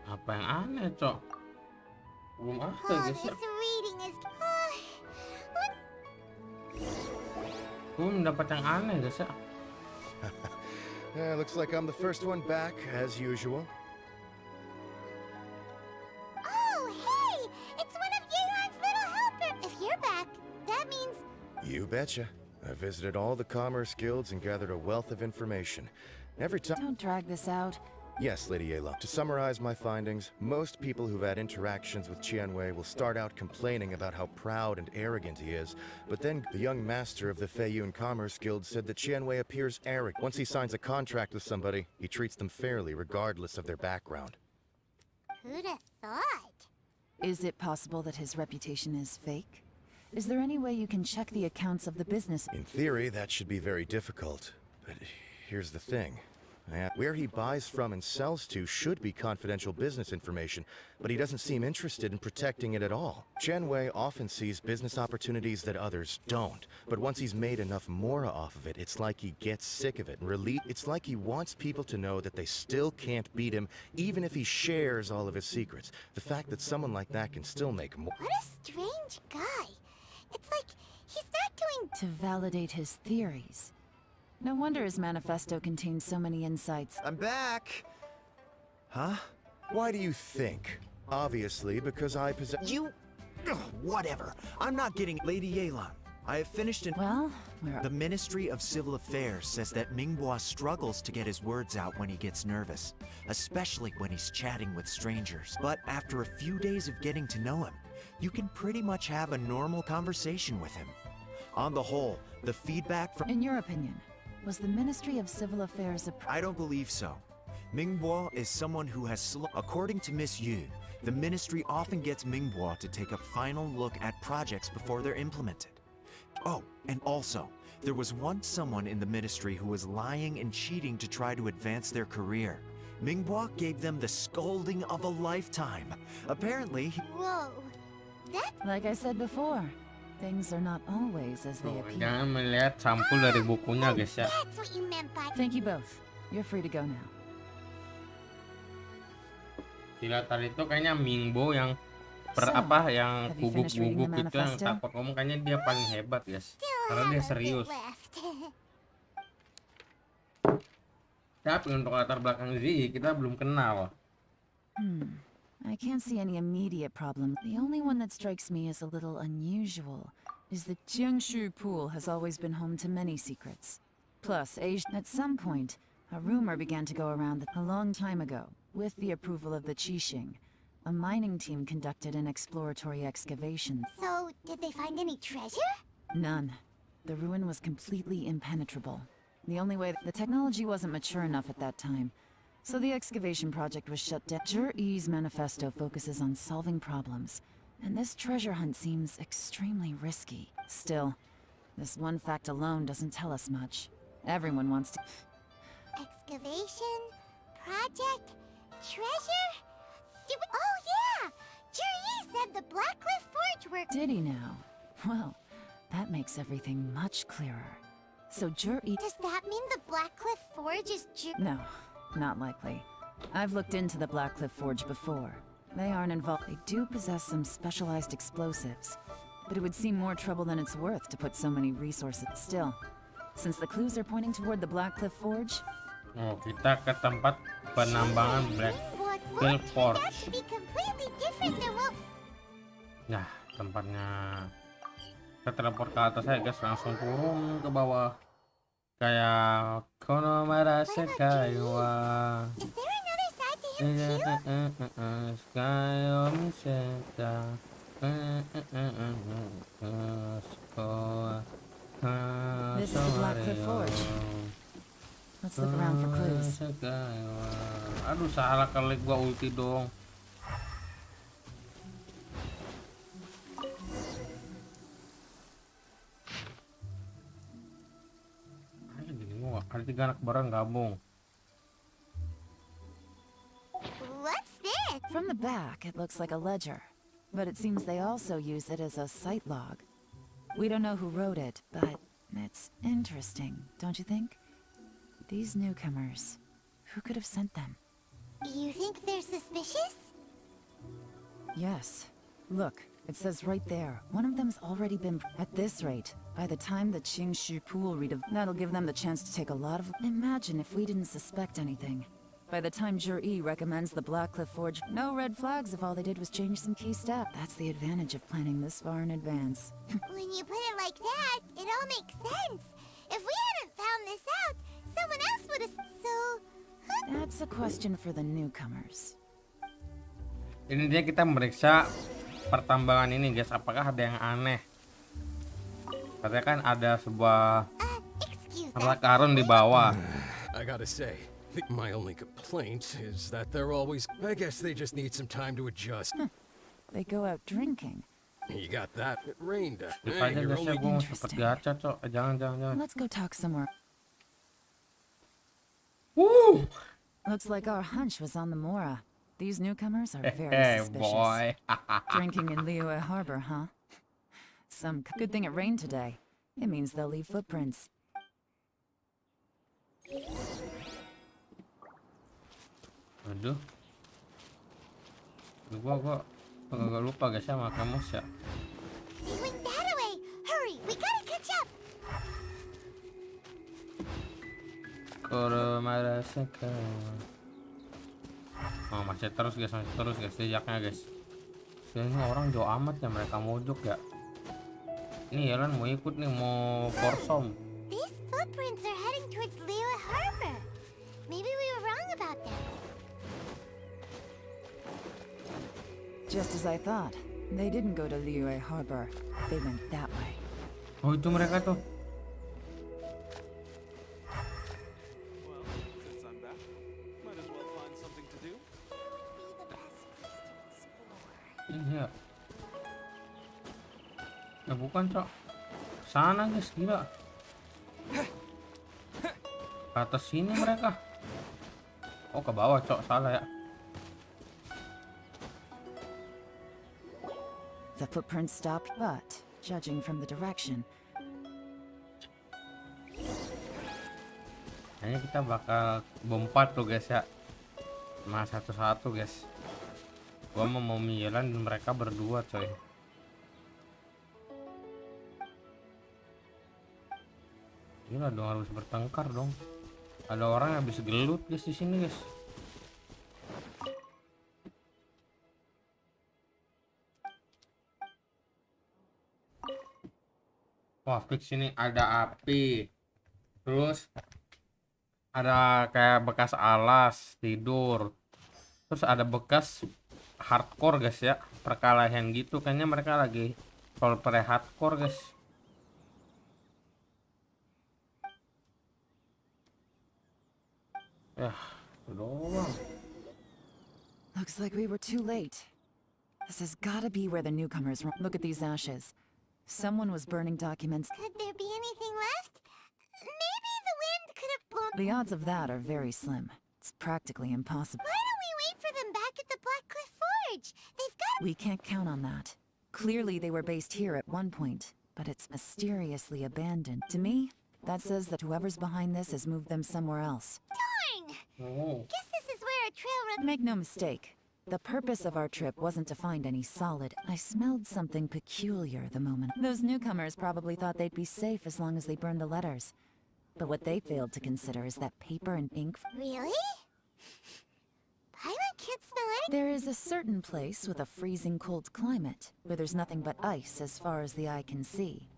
Apa yang aneh, cok? Belum ada guys ya. Mendapat yang aneh guys ya.
Looks like I'm the first one back as usual.
Oh, hey! It's one of Yelan's little helpers. If you're back, that means...
You betcha. I visited all the commerce guilds and gathered a wealth of information. Every time...
Don't drag this out.
Yes, Lady Yelan. To summarize my findings, most people who've had interactions with Qianwei will start out complaining about how proud and arrogant he is, but then the young master of the Feiyun Commerce Guild said that Qianwei appears arrogant. Once he signs a contract with somebody, he treats them fairly regardless of their background.
Who'd have thought?
Is it possible that his reputation is fake? Is there any way you can check the accounts of the business?
In theory, that should be very difficult. But here's the thing. Where he buys from and sells to should be confidential business information, but he doesn't seem interested in protecting it at all. Qianwei often sees business opportunities that others don't, but once he's made enough mora off of it, it's like he gets sick of it and it's like he wants people to know that they still can't beat him, even if he shares all of his secrets. The fact that someone like that can still make more—
What a strange guy. It's like he's not doing—
To validate his theories. No wonder his manifesto contains so many insights.
I'm back! Huh?
Why do you think? Obviously, because I possess—
You... Ugh, whatever. I'm not getting... Lady Yelan, I have finished in...
Well,
The Ministry of Civil Affairs says that Mingbois struggles to get his words out when he gets nervous, especially when he's chatting with strangers. But after a few days of getting to know him, you can pretty much have a normal conversation with him. On the whole, the feedback from...
In your opinion, was the Ministry of Civil Affairs
I don't believe so. Mingbois is someone who has According to Miss Yu, the ministry often gets Mingbois to take a final look at projects before they're implemented. Oh, and also, there was once someone in the ministry who was lying and cheating to try to advance their career. Mingbois gave them the scolding of a lifetime. Apparently,
Whoa. That—
Like I said before, things are not always as they appear.
Jangan melihat sampul dari bukunya, guys ya.
That's what you meant by—
Thank you both. You're free to go now.
Gila, tadi itu kayaknya Mingbo yang yang guguk-guguk itu yang takut ngomong, kayaknya dia paling hebat, guys. Karena dia serius. Tapi untuk latar belakang Z kita belum kenal.
I can't see any immediate problem. The only one that strikes me as a little unusual is that Jiangshu Pool has always been home to many secrets. Plus, at some point, a rumor began to go around that a long time ago, with the approval of the Qixing, a mining team conducted an exploratory excavation.
So, did they find any treasure?
None. The ruin was completely impenetrable. The only way— the technology wasn't mature enough at that time. So the excavation project was shut down. Zhiyi's manifesto focuses on solving problems, and this treasure hunt seems extremely risky. Still, this one fact alone doesn't tell us much. Everyone wants to—
Excavation? Project? Treasure? Oh yeah! Zhiyi said the Blackcliff Forge were—
Did he now? Well, that makes everything much clearer. So Zhiyi—
Does that mean the Blackcliff Forge is
No. Not likely. I've looked into the Blackcliff Forge before. They aren't involved. They do possess some specialized explosives, but it would seem more trouble than it's worth to put so many resources. Still, since the clues are pointing toward the Blackcliff Forge...
Oh, kita ke tempat penambangan Blackcliff Forge. Nah, tempatnya kita teleport ke atas aja, guys, langsung turun ke bawah. Kayak kono merasa kaiwa.
This is the Blackcliff Forge. Let's look around for clues.
Aduh, salah kali gua ulti dong. Ada 3 anak bareng gabung.
What's this?
From the back, it looks like a ledger, but it seems they also use it as a site log. We don't know who wrote it, but it's interesting, don't you think? These newcomers, who could have sent them?
You think they're suspicious?
Yes. Look, it says right there, one of them's already been— At this rate, by the time the Qingshu Pool that'll give them the chance to take a lot of— Imagine if we didn't suspect anything. By the time Zhiyi recommends the Blackcliff Forge, no red flags if all they did was change some key steps. That's the advantage of planning this far in advance.
When you put it like that, it all makes sense. If we hadn't found this out, someone else would have— So,
That's a question for the newcomers.
Ini dia kita meriksa pertambangan ini guys, apakah ada yang aneh. Katanya kan ada sebuah harta karun di bawah.
I gotta say, my only complaint is that they're always... I guess they just need some time to adjust.
They go out drinking.
You got that? It rained.
Rupanya guys ya, gue sempet gacha cok. Jangan.
Let's go talk somewhere.
Woo!
Looks like our hunch was on the Mora. These newcomers are very
Hey
suspicious.
boy.
Drinking in Liyue Harbor, huh? Good thing it rained today. It means they'll leave footprints.
Aduh. Gua agak lupa guys ya sama kamu ya.
They went that way. Hurry, we gotta catch up.
Merasa. Oh, masih terus guys jejaknya guys. Ini orang jauh amat ya, mereka mojok ya. Ini Yelan mau ikut nih, mau korsom.
These footprints are heading towards Liyue Harbor. Maybe we were wrong about them.
Just as I thought. They didn't go to Liyue Harbor. They went that way.
Oh, itu mereka tuh. Iya. Ya bukan cok. Sana guys, gila. Ke atas sini mereka. Oh ke bawah cok, salah ya.
The footprints stopped, but judging from the direction,
kayaknya kita bakal bompat tuh guys ya. Mas satu-satu guys. Gua mau Momy Yelan dan mereka berdua coy. Gila dong, harus bertengkar dong. Ada orang yang habis gelut guys di sini guys. Wah fix ini ada api. Terus ada kayak bekas alas tidur. Terus ada bekas hardcore guys ya, perkelahian gitu. Kayaknya mereka lagi roleplay hardcore guys. Ya, itu doang.
looks like we were too late. This has gotta be where the newcomers were. Look at these ashes. Someone was burning documents.
Could there be anything left? Maybe the wind could have blown...
The odds of that are very slim. It's practically impossible.
Why don't we wait for them back at the Black Cliff Forge? They've got...
We can't count on that. Clearly they were based here at one point, but it's mysteriously abandoned. To me, that says that whoever's behind this has moved them somewhere else.
Darn!
Oh.
Guess this is where a trail runs...
Make no mistake. The purpose of our trip wasn't to find any solid. I smelled something peculiar the moment. Those newcomers probably thought they'd be safe as long as they burned the letters. But what they failed to consider is that paper and ink...
Really? Paimon can't smell anything.
There is a certain place with a freezing cold climate, where there's nothing but ice as far as the eye can see.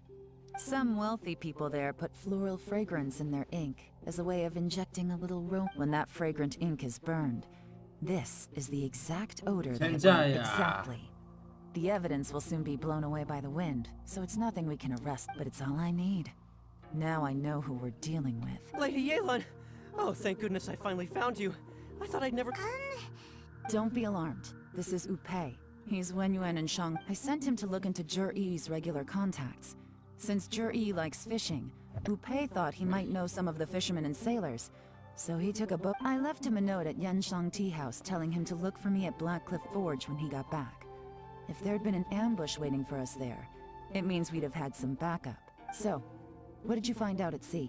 Some wealthy people there put floral fragrance in their ink as a way of injecting a little aroma. When that fragrant ink is burned, this is the exact odor that it burned exactly. The evidence will soon be blown away by the wind, so it's nothing we can arrest, but it's all I need. Now I know who we're dealing with.
Lady Yelan! Oh, thank goodness I finally found you. I thought I'd never...
Don't be alarmed. This is Upei. He's Wenyuan and Shang. I sent him to look into Zhi-Yi's regular contacts. Since Zhi-Yi likes fishing, Upei thought he might know some of the fishermen and sailors. So he took a book. I left him a note at Yanshang Tea House telling him to look for me at Black Cliff Forge when he got back. If there'd been an ambush waiting for us there, it means we'd have had some backup. So, what did you find out at sea?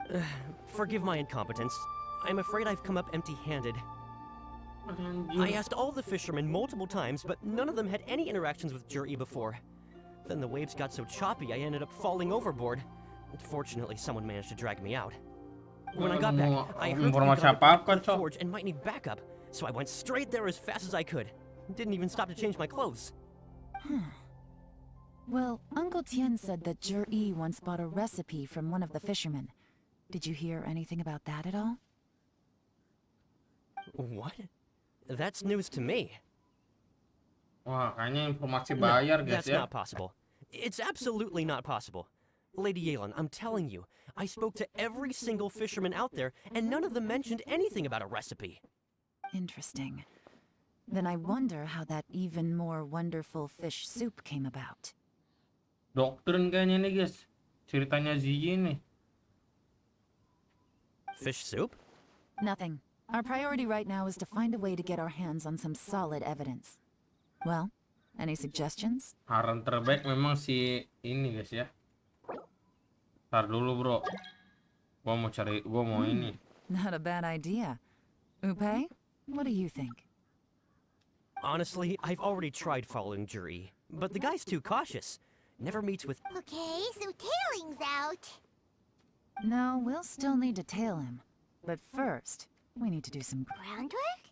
Forgive my incompetence. I'm afraid I've come up empty-handed. I asked all the fishermen multiple times, but none of them had any interactions with Zhi-Yi before. Then the waves got so choppy I ended up falling overboard. Fortunately, someone managed to drag me out. When I got back, I heard the forge and might need backup, so I went straight there as fast as I could. Didn't even stop to change my clothes.
Well, Uncle Tien said that Zhi-Yi once bought a recipe from one of the fishermen. Did you hear anything about that at all?
What? That's news to me.
Wah, kayaknya informasi bayar, guys
That's
ya.
not possible. It's absolutely not possible. Lady Yelan, I'm telling you, I spoke to every single fisherman out there, and none of them mentioned anything about a recipe.
Interesting. Then I wonder how that even more wonderful fish soup came about.
Doktrin kayaknya nih, guys. Ceritanya Ziyi nih.
Fish soup?
Nothing. Our priority right now is to find a way to get our hands on some solid evidence. Well, any suggestions?
Saran terbaik memang si ini, guys ya. Ntar dulu, bro. Gua mau ini.
Not a bad idea. Upe, what do you think?
Honestly, I've already tried following Juri, but the guy's too cautious. Never meets with...
Okay, so tailing's out.
No, we'll still need to tail him. But first, we need to do some
groundwork?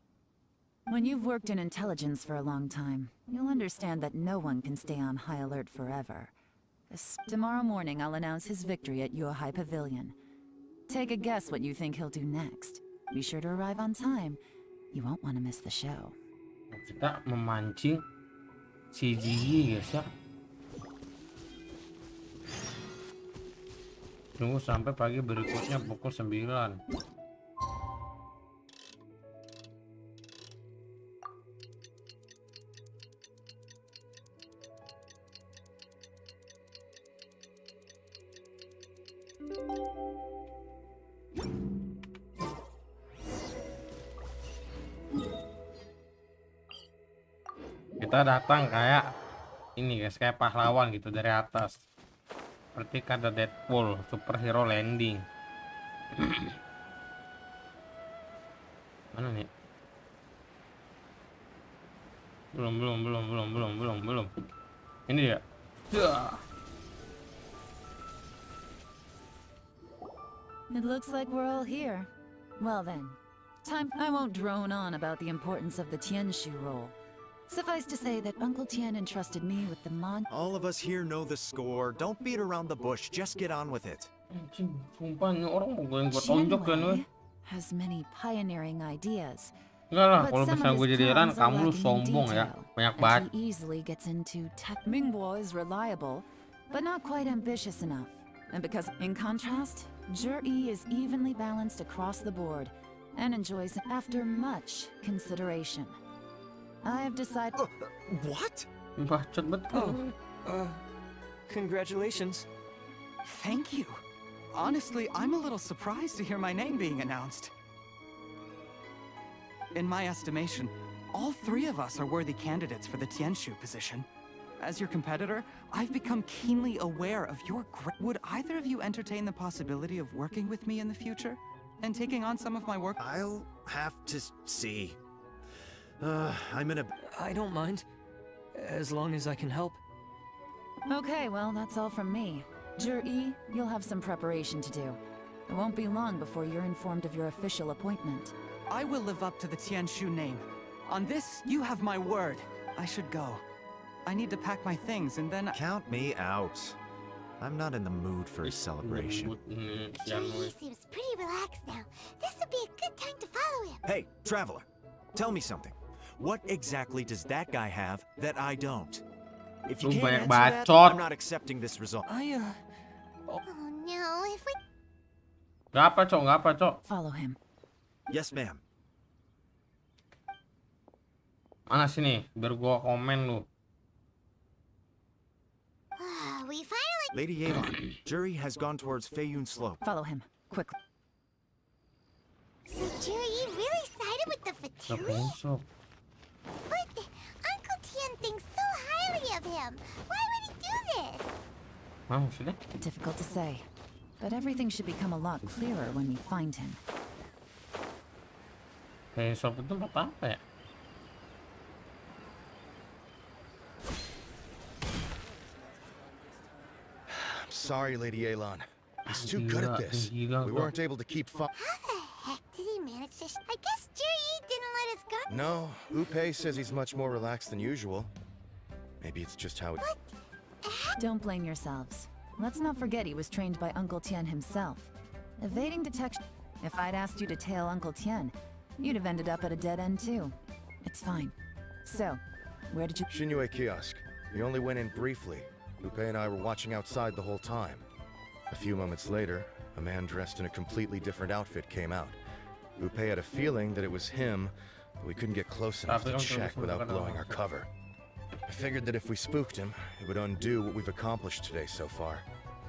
When you've worked in intelligence for a long time, you'll understand that no one can stay on high alert forever. Tomorrow morning, I'll announce his victory at Yohai Pavilion. Take a guess what you think he'll do next. Be sure to arrive on time. You won't want to miss the show.
Kita memancing si Ziyi, guys ya. Tunggu sampai pagi berikutnya pukul 9. Kita datang kayak ini, guys, kayak pahlawan gitu dari atas. Seperti kata Deadpool, superhero landing. Mana nih? Belum. Ini dia.
It looks like we're all here. Well then, I won't drone on about the importance of the Tianshu role. Suffice to say that Uncle Tian entrusted me with the
All of us here know the score. Don't beat around the bush. Just get on with it.
Sumpah nih orang mau gua tonjok kan, weh.
Has many pioneering ideas.
Enggak lah,
But
kalau
some
misalnya
of
gue
his
jadi Yelan,
plans are
kamu lu
lacking in
sombong ya.
detail,
Banyak
and
banget.
he easily gets into Mingguo is reliable, but not quite ambitious enough. And because, in contrast, Juri is evenly balanced across the board and enjoys after much consideration. I have decided.
What?
Bacot betul.
Congratulations. Thank you. Honestly, I'm a little surprised to hear my name being announced. In my estimation, all three of us are worthy candidates for the Tianshu position. As your competitor, I've become keenly aware of your Would either of you entertain the possibility of working with me in the future? And taking on some of my work?
I'll have to see. I'm in a...
I don't mind, as long as I can help.
Okay, well, that's all from me. Juri, you'll have some preparation to do. It won't be long before you're informed of your official appointment.
I will live up to the Tianshu name. On this, you have my word. I should go. I need to pack my things and then...
Count me out. I'm not in the mood for a celebration.
Juri seems pretty relaxed now. This would be a good time to follow him.
Hey, traveler, tell me something. What exactly does that guy have that I don't? If you can't answer that, I'm not accepting this result.
Oh no, if we...
Gak apa, Cok.
Follow him.
Yes, ma'am.
Mana sini? Biar gua komen lu.
We finally...
Lady Yelan, Juri has gone towards Feiyun Slope.
Follow him, quickly.
So Juri really sided with the Fatui? But Uncle Tian thinks so highly of him. Why would he do this?
Maksudnya?
Difficult to say, but everything should become a lot clearer when we find him.
Kayak shop itu apa ya?
I'm sorry, Lady Yelan. He's too good at this. We weren't able to keep
How the heck did he manage to... I guess Juri didn't let us go.
No, Upe says he's much more relaxed than usual. Maybe it's just how it...
Don't blame yourselves. Let's not forget he was trained by Uncle Tian himself. Evading detection... If I'd asked you to tail Uncle Tian, you would have... Uncle Tian, You'd have ended up at a dead end too. It's fine. So, where did you...
Shinue kiosk. We only went in briefly. Lupe and I were watching outside the whole time. A few moments later, a man dressed in a completely different outfit came out. Lupe had a feeling that it was him, but we couldn't get close enough to check without blowing our cover. I figured that if we spooked him, it would undo what we've accomplished today so far.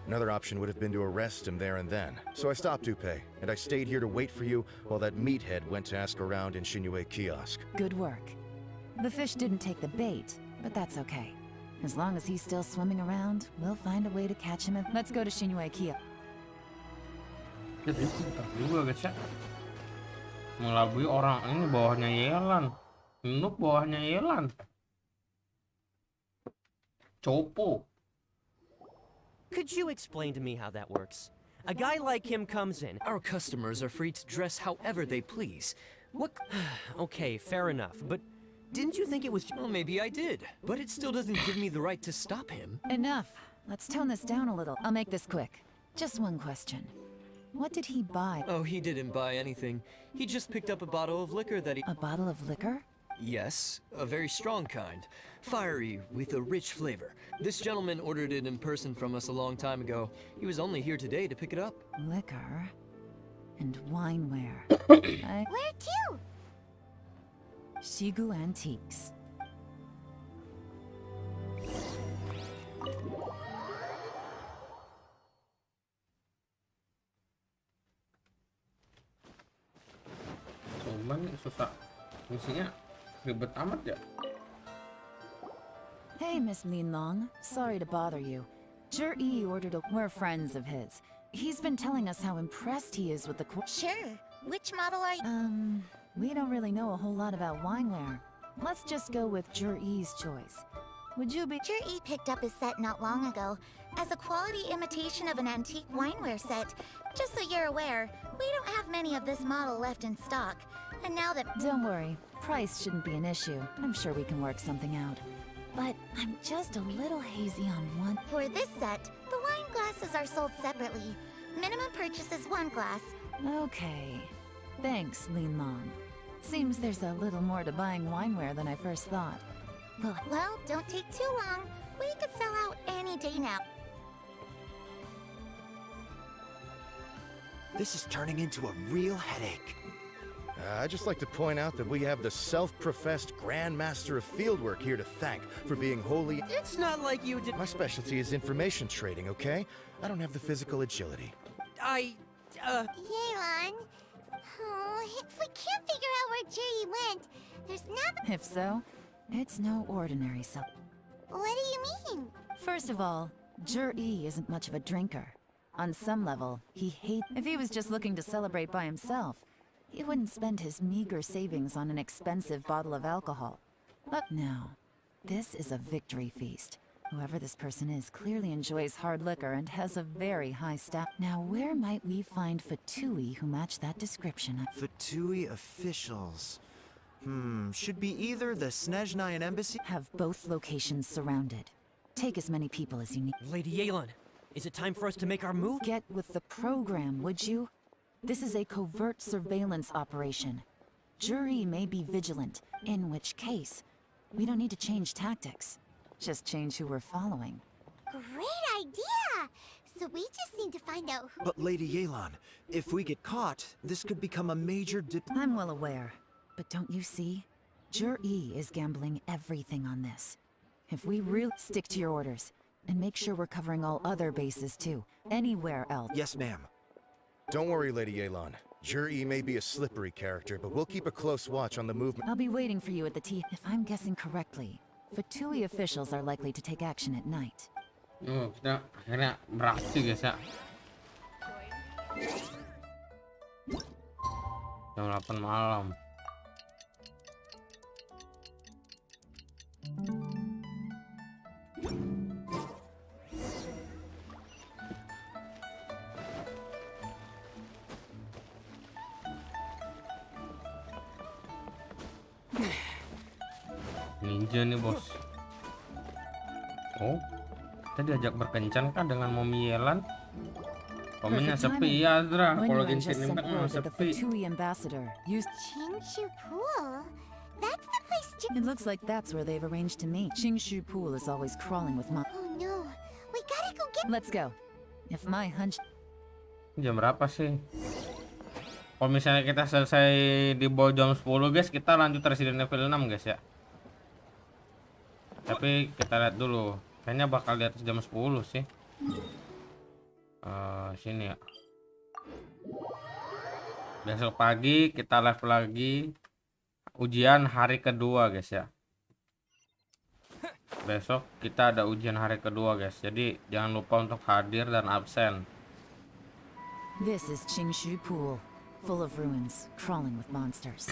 Another option would have been to arrest him there and then. So I stopped Lupe, and I stayed here to wait for you while that meathead went to ask around in Shinue kiosk.
Good work. The fish didn't take the bait, but that's okay. As long as he's still swimming around, we'll find a way to catch him. Let's go to Shinue kiosk.
Jadi bentar juga guys ya. Mengelabui orang ini bawahnya Yelan. Noob bawahnya Yelan. Copo.
Could you explain to me how that works? A guy like him comes in.
Our customers are free to dress however they please. What?
Okay, fair enough, but didn't you think it was...
Well, maybe I did, but it still doesn't give me the right to stop him.
Enough. Let's tone this down a little. I'll make this quick. Just one question. What did he buy?
Oh, he didn't buy anything. He just picked up a bottle of liquor that he...
A bottle of liquor?
Yes, a very strong kind. Fiery, with a rich flavor. This gentleman ordered it in person from us a long time ago. He was only here today to pick it up.
Liquor and wineware.
Where to?
Shigu Antiques.
Cuman susah. Fungsinya ribet amat ya.
Hey, Miss Linlong. Sorry to bother you. Zhi ordered a... We're friends of his. He's been telling us how impressed he is with the...
Sure. Which model are you?
We don't really know a whole lot about wineware. Let's just go with Zhi's choice. Would you be...
Zhi picked up his set not long ago as a quality imitation of an antique wineware set. Just so you're aware, we don't have many of this model left in stock. And now that...
Don't worry. Price shouldn't be an issue. I'm sure we can work something out. But I'm just a little hazy on one...
For this set, the wine glasses are sold separately. Minimum purchase is 1 glass.
Okay. Thanks, Linlong. Seems there's a little more to buying wineware than I first thought.
Well, don't take too long. We could sell out any day now.
This is turning into a real headache.
I'd just like to point out that we have the self-professed Grandmaster of Fieldwork here to thank for being wholly...
It's not like you did...
My specialty is information trading, okay? I don't have the physical agility.
Yelan. Oh, if we can't figure out where Jerry went, there's nothing...
If so, it's no ordinary self.
What do you mean?
First of all, Zhi isn't much of a drinker. On some level, he hates... If he was just looking to celebrate by himself, he wouldn't spend his meager savings on an expensive bottle of alcohol. But no, this is a victory feast. Whoever this person is clearly enjoys hard liquor and has a very high stat. Now, where might we find Fatui who match that description?
Fatui officials. Should be either the Snezhnayan embassy...
Have both locations surrounded. Take as many people as you need.
Lady Yelan, is it time for us to make our move?
Get with the program, would you? This is a covert surveillance operation. Zhi may be vigilant, in which case, we don't need to change tactics. Just change who we're following.
Great idea! So we just need to find out who...
But Lady Yelan, if we get caught, this could become a major
I'm well aware. But don't you see? Zhi is gambling everything on this. If we really stick to your orders, and make sure we're covering all other bases too, anywhere else.
Yes, ma'am.
Don't worry, Lady Yelan. Zhi may be a slippery character, but we'll keep a close watch on the movement.
I'll be waiting for you at the T. If I'm guessing correctly, Fatui officials are likely to take action at night.
Oh, kita akhirnya beraksi guys ya. Jam 8 malam. Ninja nih bos. Oh, kita diajak berkencan kan dengan Momy Yelan? Komennya
Perfect
sepi
timing.
ya, Dra. Kalau
Wenyuan
Genshin
just sent
Impact mah
word that the
sepi.
Fatui ambassador used.
Chingshu Pool? That's the place
It looks like that's where they've arranged to meet. Qingshu Pool is always crawling with mom.
Oh no, we gotta go get.
Let's go. If my hunch.
Jam berapa sih? Kalau misalnya kita selesai di bawah jam 10 guys, kita lanjut Resident Evil 6 guys ya. Tapi kita lihat dulu. Kayaknya bakal di atas jam 10 sih. Sini ya. Besok pagi kita live lagi. Ujian hari kedua guys ya. Besok kita ada ujian hari kedua guys. Jadi jangan lupa untuk hadir dan absen.
This is Qingshu Pool, full of ruins, crawling with monsters.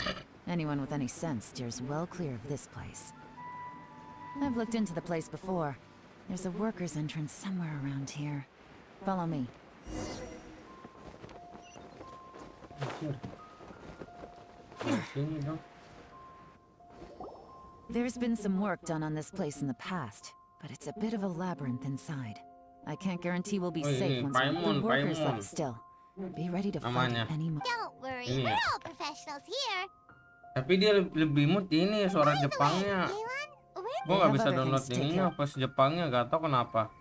Anyone with any sense steers well clear of this place. I've looked into the place before. There's a worker's entrance somewhere around here. Follow me. There's been some work done on this place in the past, but it's a bit of a labyrinth inside. I can't guarantee we'll be safe once the workers left still. Be ready to fight at any moment.
Don't worry, we're all professionals here.
Tapi dia lebih mood ini suara Jepangnya. Gua nggak bisa download ininya pas Jepangnya, gak tau kenapa.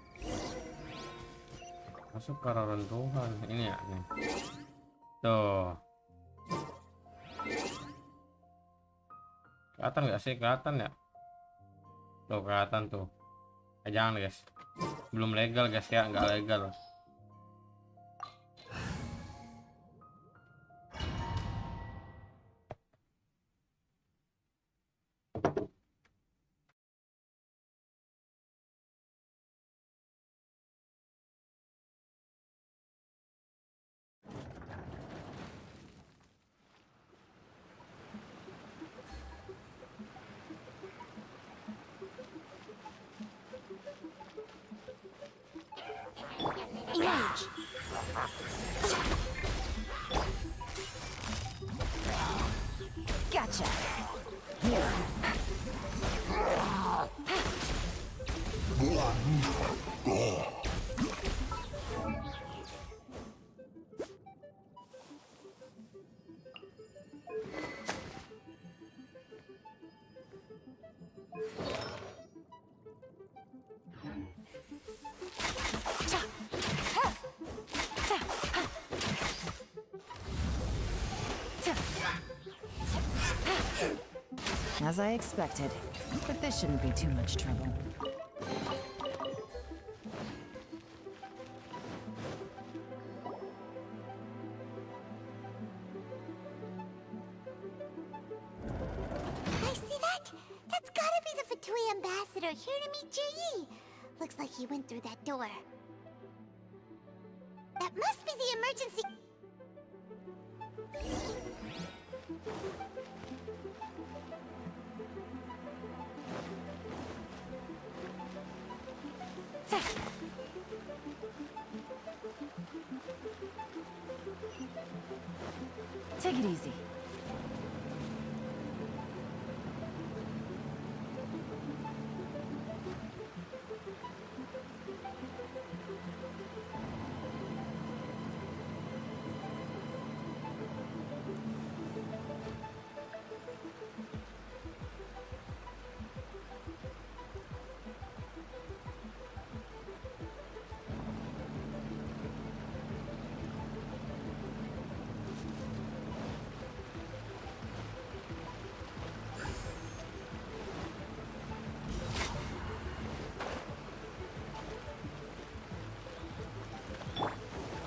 Masuk ke reruntuhan ini ya nih. Tuh. Kelihatan nggak sih? Kelihatan ya? Tuh kelihatan tuh. Jangan guys. Belum legal guys ya, nggak legal.
Engage.
Gotcha. As I expected, but this shouldn't be too much trouble.
I see that? That's gotta be the Fatui ambassador here to meet Ji. Looks like he went through that door. That must be the emergency.
Take it easy.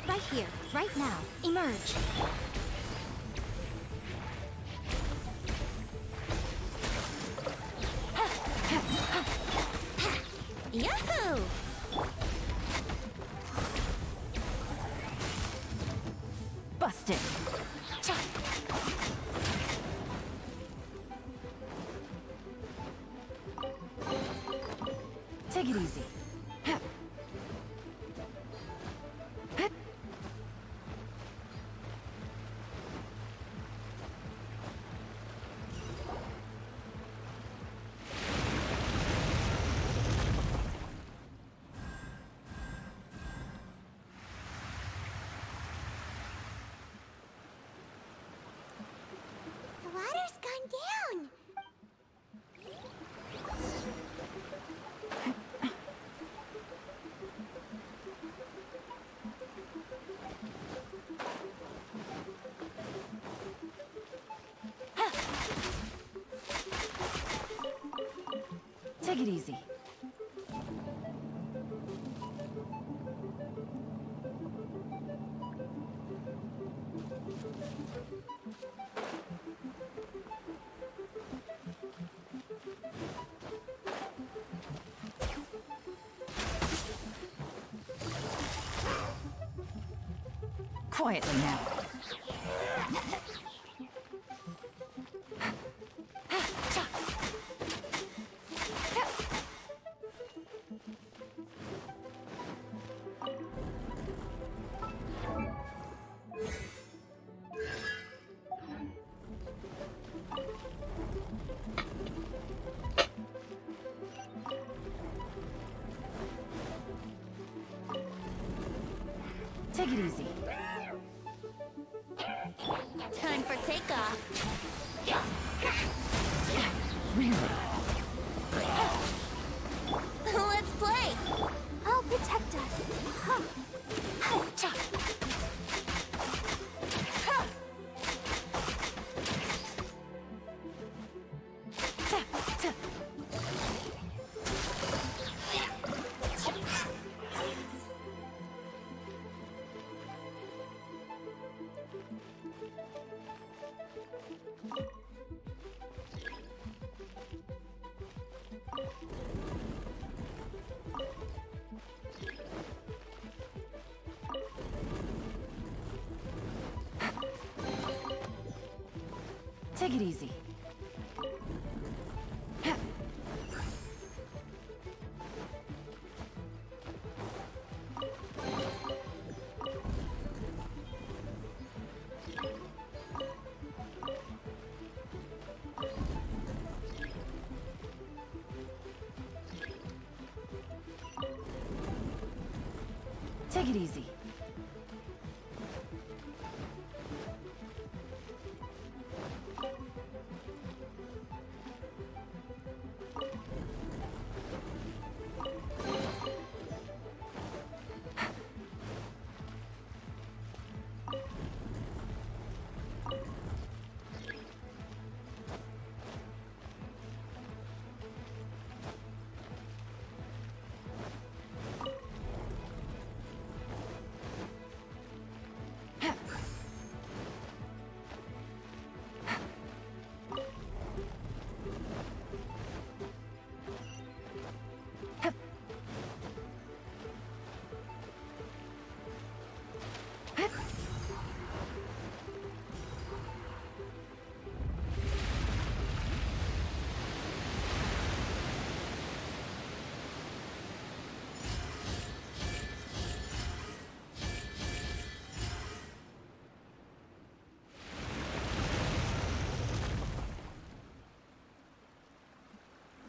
Right here, right now. Emerge. Yahoo!
Busted. Take it easy.
down!
Take it easy. Quietly now. Take it easy.
Time for takeoff.
Really?
Let's play. I'll protect us. Huh. Cha.
Take it easy. Take it easy.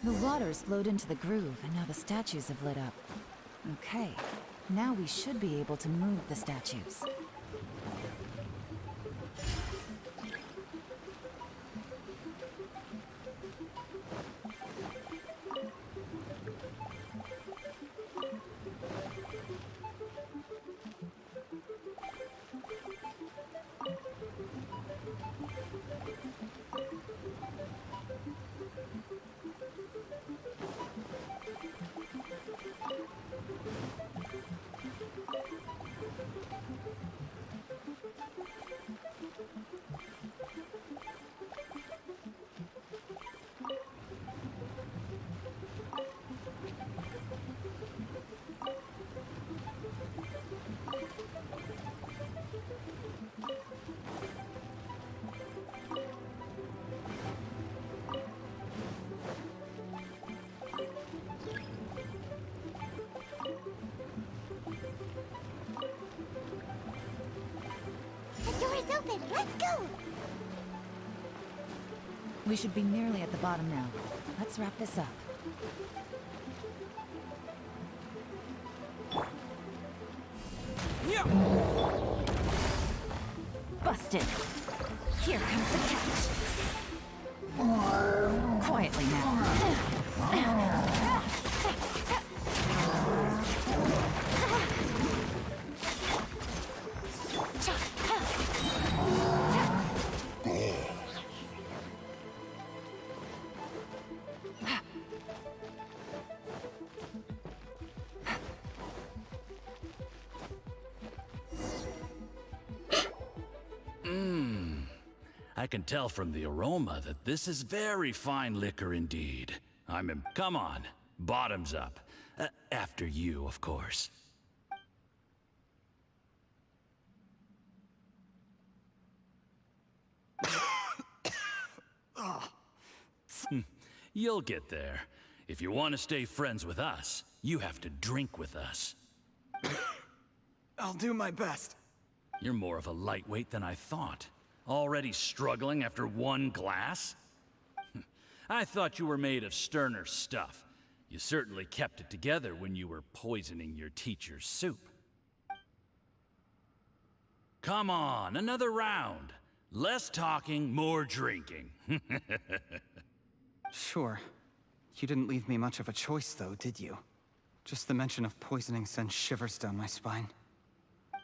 The water's flowed into the groove, and now the statues have lit up. Okay, now we should be able to move the statues.
Open. Let's go!
We should be nearly at the bottom now. Let's wrap this up. Busted! Here comes the catch! Quietly now.
I can tell from the aroma that this is very fine liquor indeed. Come on, bottoms up. After you, of course. You'll get there. If you want to stay friends with us, you have to drink with us.
I'll do my best.
You're more of a lightweight than I thought. Already struggling after one glass? I thought you were made of sterner stuff. You certainly kept it together when you were poisoning your teacher's soup. Come on, another round. Less talking, more drinking.
Sure. You didn't leave me much of a choice, though, did you? Just the mention of poisoning sends shivers down my spine.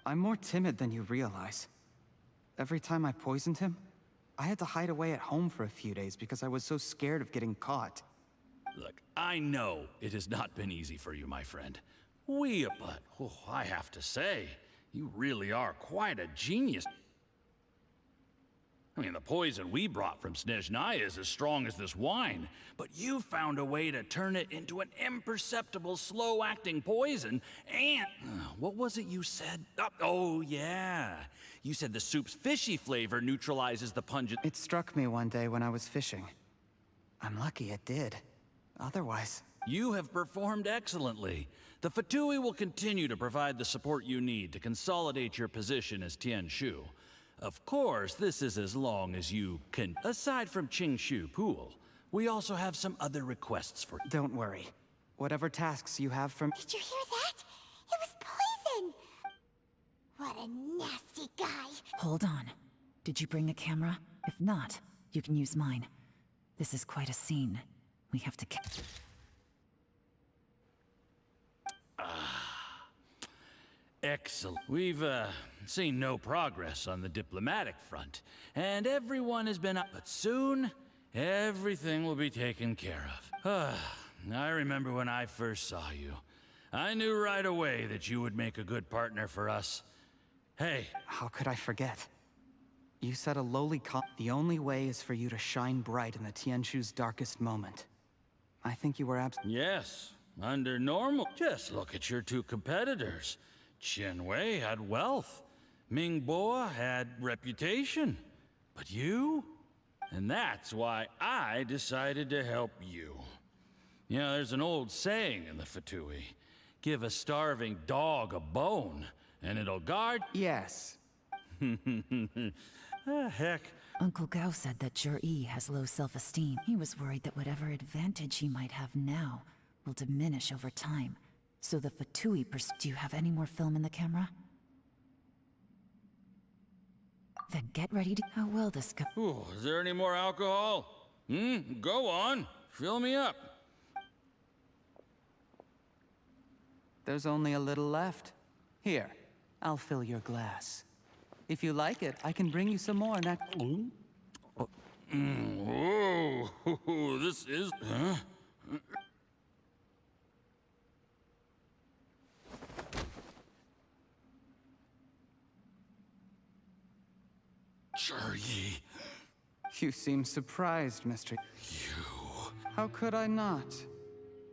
I'm more timid than you realize. Every time I poisoned him, I had to hide away at home for a few days because I was so scared of getting caught.
Look, I know it has not been easy for you, my friend. But I have to say, you really are quite a genius. I mean, the poison we brought from Snezhnaya is as strong as this wine, but you found a way to turn it into an imperceptible, slow-acting poison, and... what was it you said? Oh, yeah. You said the soup's fishy flavor neutralizes the pungent...
It struck me one day when I was fishing. I'm lucky it did. Otherwise...
You have performed excellently. The Fatui will continue to provide the support you need to consolidate your position as Tianshu. Of course, this is as long as you can... Aside from Qingshu Pool, we also have some other requests for...
Don't worry. Whatever tasks you have from...
Did you hear that? It was poison! What a nasty guy.
Hold on. Did you bring a camera? If not, you can use mine. This is quite a scene. We have to...
Excellent. We've, seen no progress on the diplomatic front, and everyone has been up. But soon, everything will be taken care of. I remember when I first saw you. I knew right away that you would make a good partner for us. Hey.
How could I forget? You said a lowly the only way is for you to shine bright in the Tianshu's darkest moment. I think you were
Yes, under normal. Just look at your two competitors. Qianwei had wealth. Mingboa had reputation. But you? And that's why I decided to help you. You know, there's an old saying in the Fatui. Give a starving dog a bone, and it'll guard...
Yes.
Heck.
Uncle Gao said that Zhi has low self-esteem. He was worried that whatever advantage he might have now will diminish over time. So the Fatui do you have any more film in the camera? Then get ready to... How will this go?
Ooh, is there any more alcohol? Go on. Fill me up.
There's only a little left. Here, I'll fill your glass. If you like it, I can bring you some more next...
Whoa, this is... Huh? Zhi.
You seem surprised, Mr.
You...
How could I not?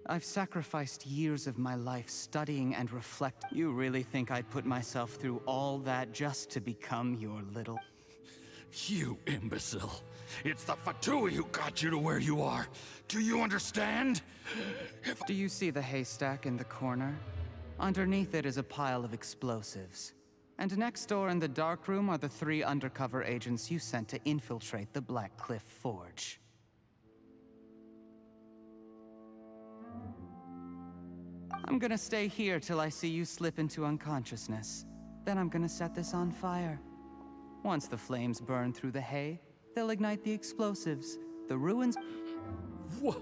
I've sacrificed years of my life studying and reflect. You really think I'd put myself through all that just to become your little...
You imbecile. It's the Fatui who got you to where you are. Do you understand?
Do you see the haystack in the corner? Underneath it is a pile of explosives. And next door in the dark room are the 3 undercover agents you sent to infiltrate the Black Cliff Forge. I'm gonna stay here till I see you slip into unconsciousness. Then I'm gonna set this on fire. Once the flames burn through the hay, they'll ignite the explosives, the ruins. What?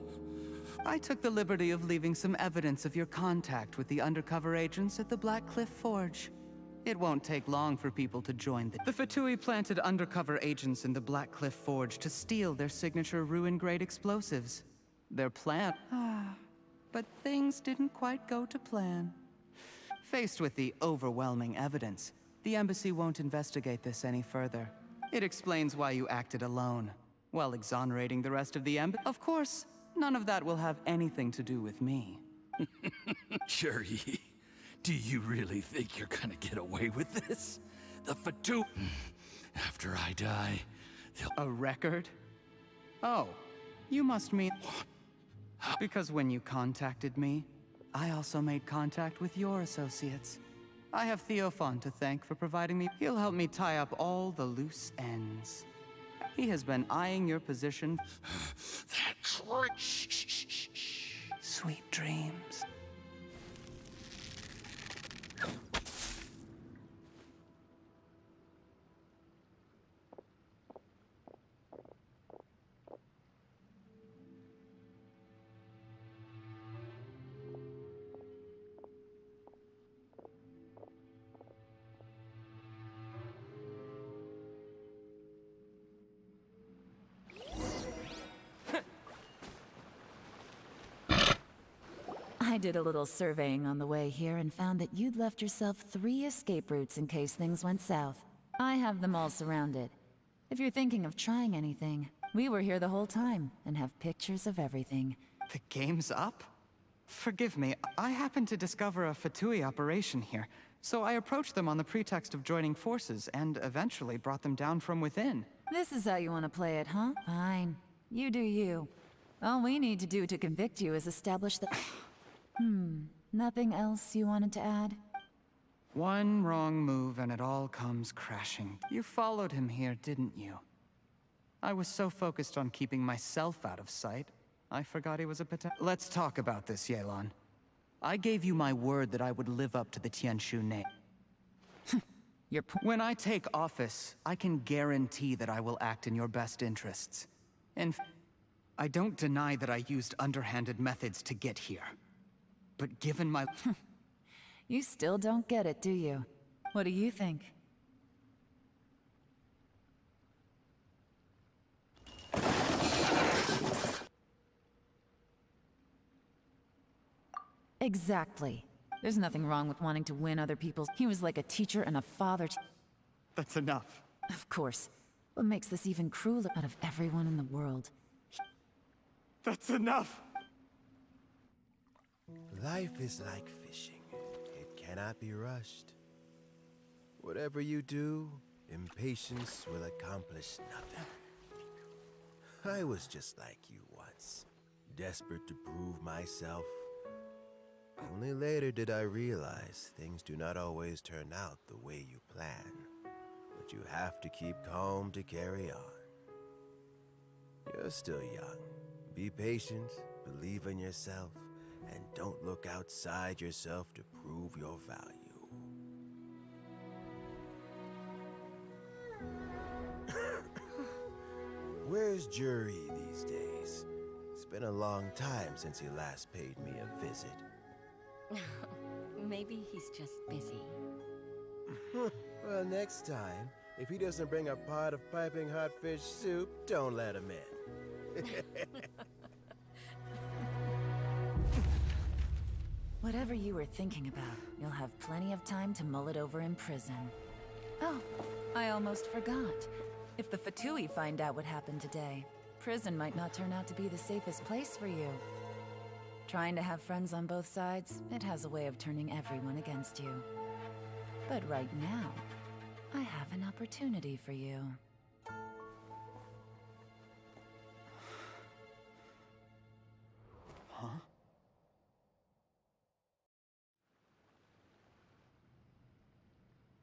I took the liberty of leaving some evidence of your contact with the undercover agents at the Black Cliff Forge. It won't take long for people to join the Fatui planted undercover agents in the Black Cliff Forge to steal their signature ruin-grade explosives. Their plan... but things didn't quite go to plan. Faced with the overwhelming evidence, the embassy won't investigate this any further. It explains why you acted alone, while exonerating the rest of the embassy. Of course, none of that will have anything to do with me.
Jerry, do you really think you're gonna get away with this? The Fatui... After I die, they'll...
A record? Oh, you must mean... Because when you contacted me, I also made contact with your associates. I have Theophan to thank for providing me. He'll help me tie up all the loose ends. He has been eyeing your position.
That's right.
Sweet dreams.
I did a little surveying on the way here and found that you'd left yourself 3 escape routes in case things went south. I have them all surrounded. If you're thinking of trying anything, we were here the whole time and have pictures of everything.
The game's up? Forgive me, I happened to discover a Fatui operation here, so I approached them on the pretext of joining forces and eventually brought them down from within.
This is how you want to play it, huh? Fine. You do you. All we need to do to convict you is establish that... Nothing else you wanted to add?
One wrong move and it all comes crashing. You followed him here, didn't you? I was so focused on keeping myself out of sight, I forgot he was a potential... Let's talk about this, Yelan. I gave you my word that I would live up to the Tianshu name. When I take office, I can guarantee that I will act in your best interests. And I don't deny that I used underhanded methods to get here. But given my...
You still don't get it, do you? What do you think? Exactly. There's nothing wrong with wanting to win other people's... He was like a teacher and a father to...
That's enough.
Of course. What makes this even crueler out of everyone in the world?
That's enough!
Life is like fishing. It cannot be rushed. Whatever you do, impatience will accomplish nothing. I was just like you once, desperate to prove myself. Only later did I realize things do not always turn out the way you plan, but you have to keep calm to carry on. You're still young. Be patient, believe in yourself, and don't look outside yourself to prove your value. Where's Jury these days? It's been a long time since he last paid me a visit.
Maybe he's just busy.
Well, next time, if he doesn't bring a pot of piping hot fish soup, don't let him in.
Whatever you were thinking about, you'll have plenty of time to mull it over in prison. Oh, I almost forgot. If the Fatui find out what happened today, prison might not turn out to be the safest place for you. Trying to have friends on both sides, it has a way of turning everyone against you. But right now, I have an opportunity for you.
Huh?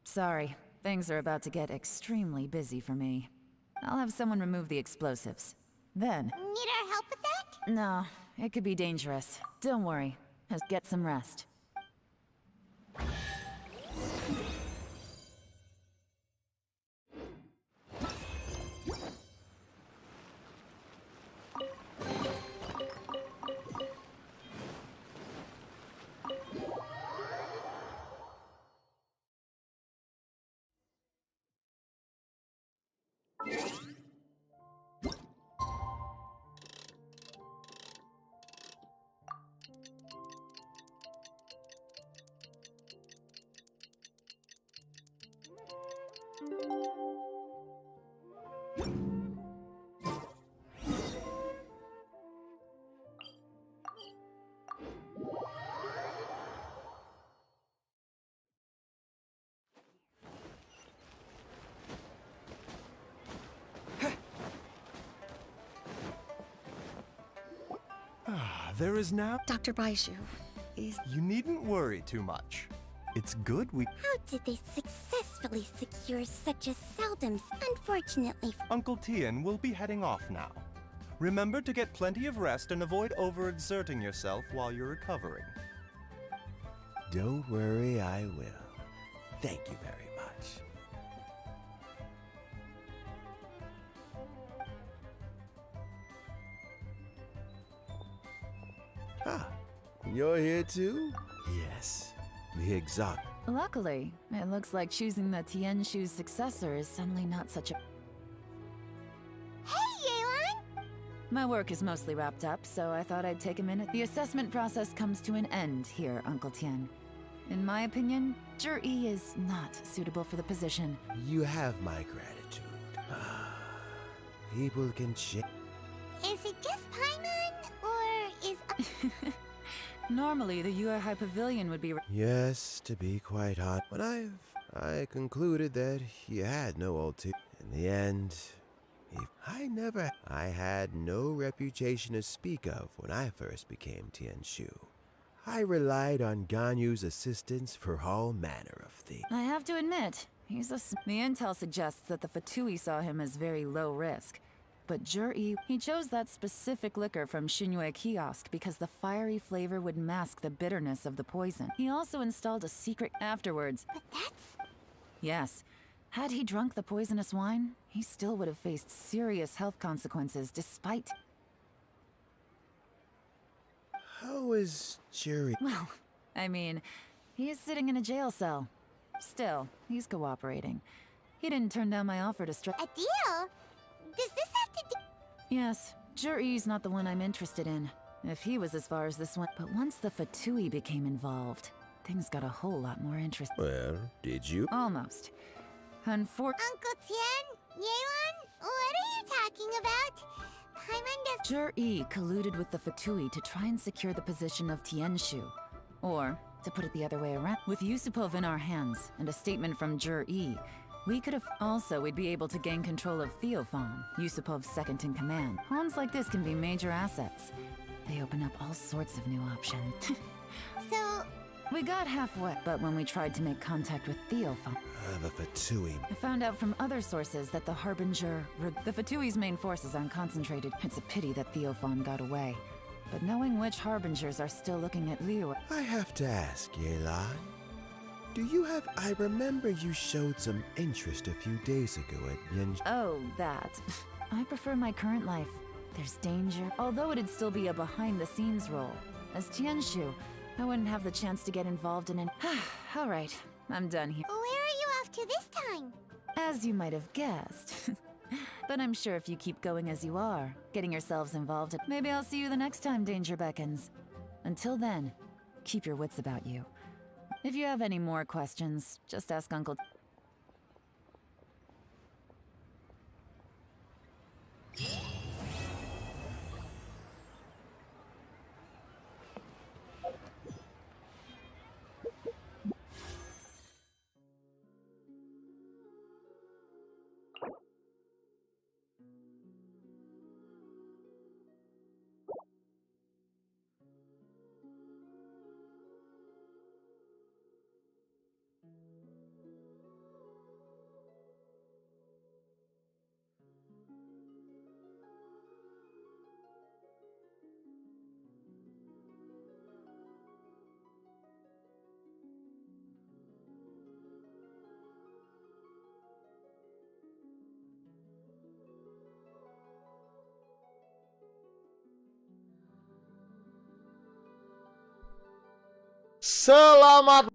Sorry, things are about to get extremely busy for me. I'll have someone remove the explosives. Then...
Need our help with that?
No, it could be dangerous. Don't worry. Just get some rest.
There is now...
Dr. Baishu is...
You needn't worry too much. It's good we...
How did they successfully secure such a seldom... Unfortunately...
Uncle Tien will be heading off now. Remember to get plenty of rest and avoid overexerting yourself while you're recovering.
Don't worry, I will. Thank you very much. Ah, you're here too? Yes, the exotic.
Luckily, it looks like choosing the Tianshu's successor is suddenly not such a...
Hey, Yelan!
My work is mostly wrapped up, so I thought I'd take a minute. The assessment process comes to an end here, Uncle Tien. In my opinion, Zhi is not suitable for the position.
You have my gratitude. People can change.
Is it just Paimon, or is...
Normally, the Yuehai Pavilion would be...
Yes, to be quite honest, but I concluded that he had no ulti. In the end, I had no reputation to speak of when I first became Tianshu. I relied on Ganyu's assistance for all manner of things.
I have to admit, the intel suggests that the Fatui saw him as very low risk. But Zhi, he chose that specific liquor from Xinyue Kiosk because the fiery flavor would mask the bitterness of the poison. He also installed a secret afterwards.
But that's...
Yes. Had he drunk the poisonous wine, he still would have faced serious health consequences despite...
How is Zhi?
Well, I mean, he is sitting in a jail cell. Still, he's cooperating. He didn't turn down my offer to strike...
A deal? Does this have to do...
Yes, Zhi's not the one I'm interested in. If he was as far as this one... But once the Fatui became involved, things got a whole lot more interesting.
Well, did you?
Almost.
Uncle Tien? Yelan? What are you talking about? Paimon does...
Zhi colluded with the Fatui to try and secure the position of Tianshu. Or, to put it the other way around, with Yusupov in our hands and a statement from Zhi, we could have... Also, we'd be able to gain control of Theophan, Yusupov's second-in-command. Pawns like this can be major assets. They open up all sorts of new options.
So...
We got halfway, but when we tried to make contact with Theophan...
The Fatui...
I found out from other sources that the Harbinger... The Fatui's main forces aren't concentrated. It's a pity that Theophan got away. But knowing which Harbingers are still looking at Liu...
I have to ask, Yelan. Do you have... I remember you showed some interest a few days ago at Yen...
Oh, that. I prefer my current life. There's danger. Although it'd still be a behind-the-scenes role. As Tianshu, I wouldn't have the chance to get involved in any... All right, I'm done here.
Where are you off to this time?
As you might have guessed. But I'm sure if you keep going as you are, getting yourselves involved, maybe I'll see you the next time danger beckons. Until then, keep your wits about you. If you have any more questions, just ask Uncle...
Selamat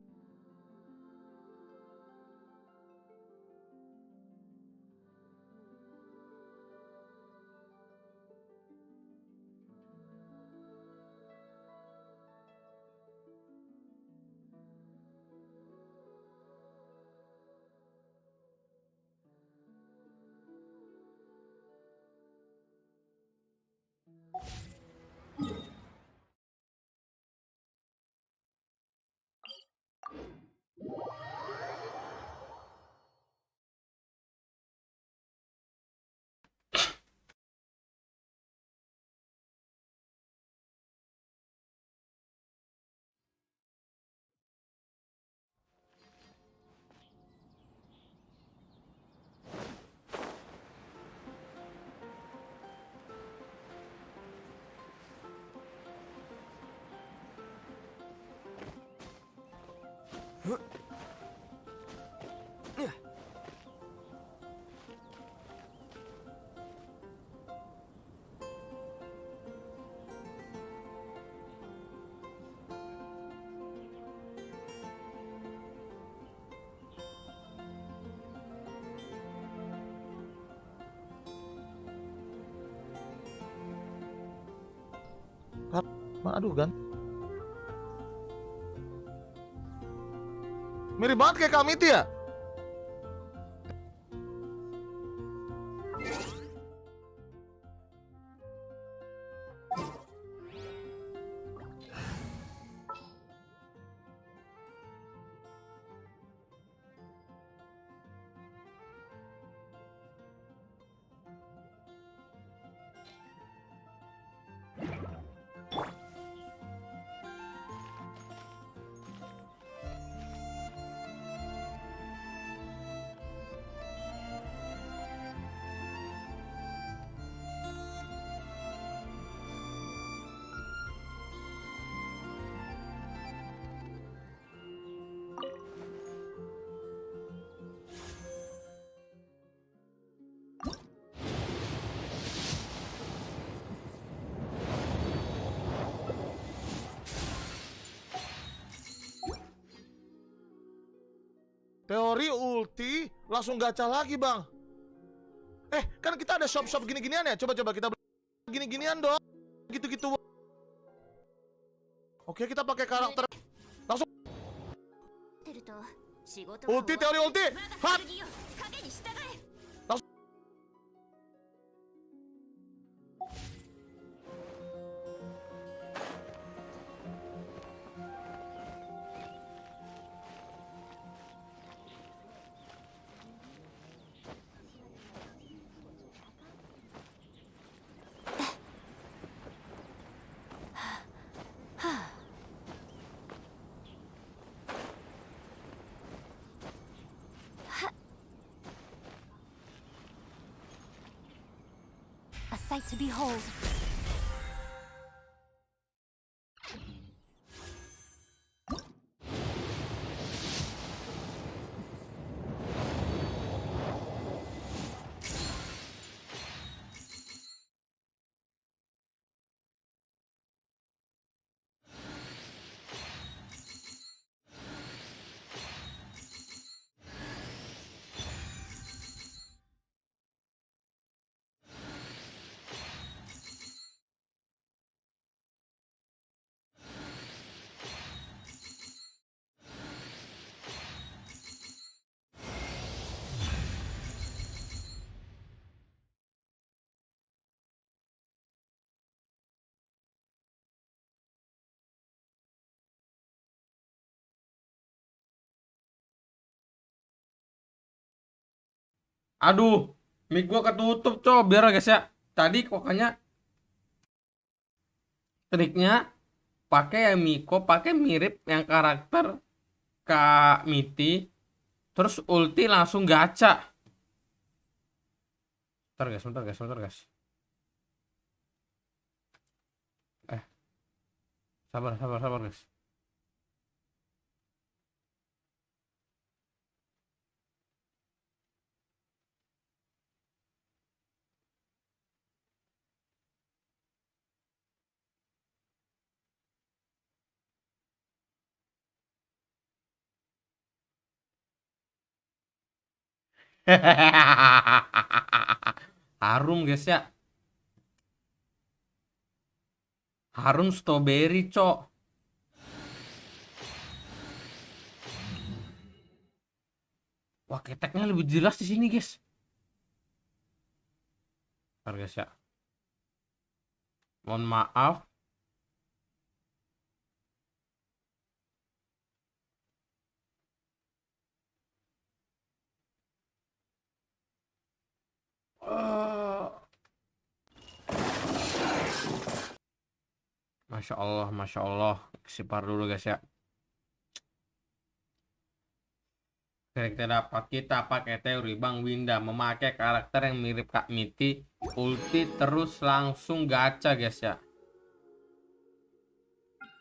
Aduh kan. Mirip banget kayak kami itu ya. Teori ulti langsung gacha lagi, Bang. Kan kita ada shop-shop gini-ginian ya. Coba-coba kita beli gini-ginian dong. Gitu-gitu. Oke, kita pakai karakter. Langsung. Ulti, teori ulti. Hat. Langsung.
A sight to behold.
Aduh, mic gua ketutup, coba biar guys ya. Tadi pokoknya triknya pakai yang Miko, pakai mirip yang karakter Kak Miti, terus ulti langsung gacha. Bentar guys. Sabar guys. Harum guys ya. Harum strawberry, cok. Wah, keteknya lebih jelas di sini, guys. Bentar, guys ya. Mohon maaf. Masya Allah. Sipar dulu guys ya. Kita pakai teori Bang Winda memakai karakter yang mirip Kak Miti, ulti terus langsung gacha guys ya.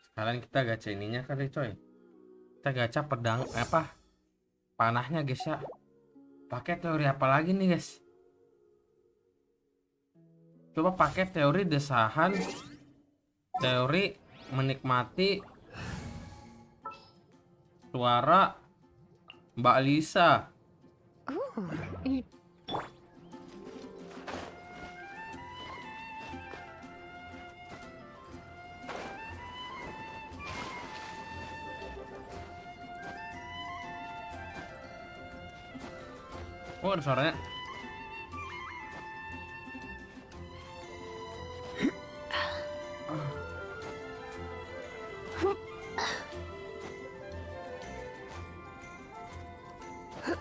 Sekalian kita gacha ininya kali coy. Kita Kita gacha pedang apa? Panahnya guys ya. Pakai teori apa lagi nih guys? Coba pakai teori desahan, teori menikmati suara Mbak Lisa. Oh, ada suaranya.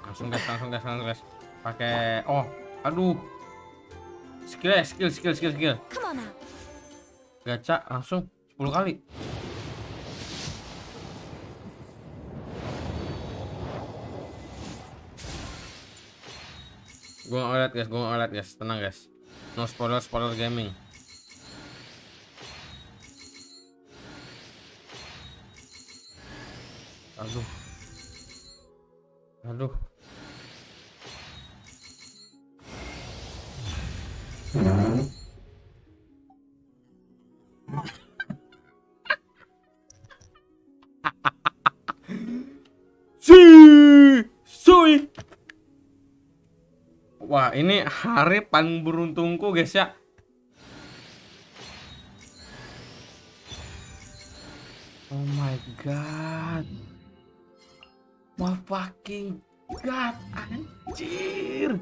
Langsung gas. Pakai aduh. Skill.
Come on now.
Gacha langsung 10 kali. Gue nggak ngeliat guys, tenang guys. No spoiler gaming. Aduh. Suy. Wah, ini hari paling beruntungku guys ya. Oh my god. My fucking god, anjir.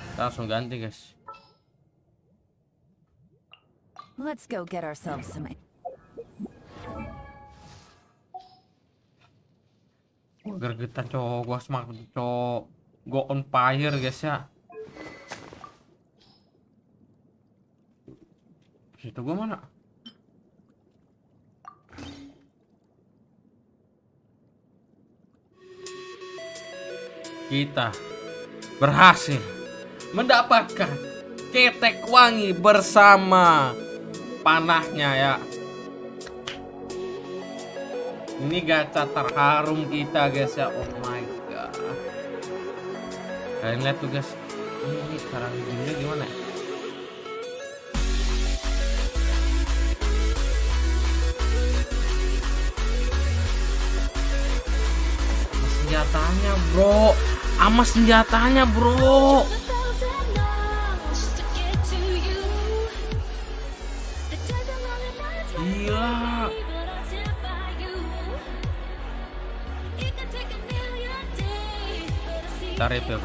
Kita langsung ganti guys.
Let's go get ourselves some.
Gergetan cowok, gua semangat cowok. Gua on fire guys ya. Situ gua mana? Kita berhasil mendapatkan ketek wangi bersama panahnya ya. Ini gacha terharum kita guys ya. Oh my god. Kalian lihat tuh guys. Ini sekarang gamenya gimana ya? Senjatanya bro. Sama senjatanya bro. Gila. Kita review.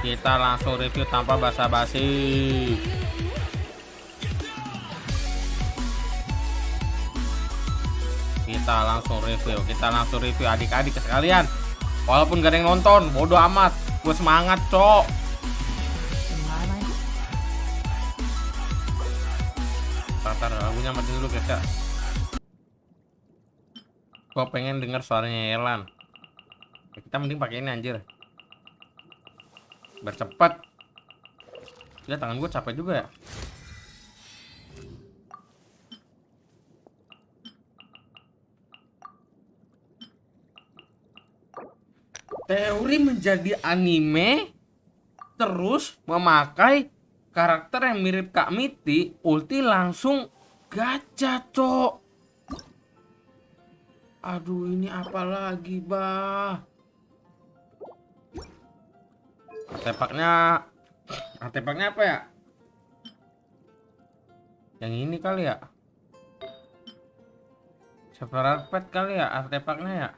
Kita langsung review tanpa basa-basi. Kita langsung review adik-adik sekalian. Walaupun gak ada yang nonton, bodo amat. Gue semangat, cok. Tar lagunya mati dulu guys ya. Gue pengen denger suaranya Yelan. Kita mending pakai ini anjir. Biar cepet. Ya tangan gue capek juga ya. Teori menjadi anime terus memakai karakter yang mirip Kak Miti, ulti langsung gacha, cok. Aduh, ini apa lagi, bah? Artefaknya apa ya? Yang ini kali ya? Separate pet kali ya artefaknya ya?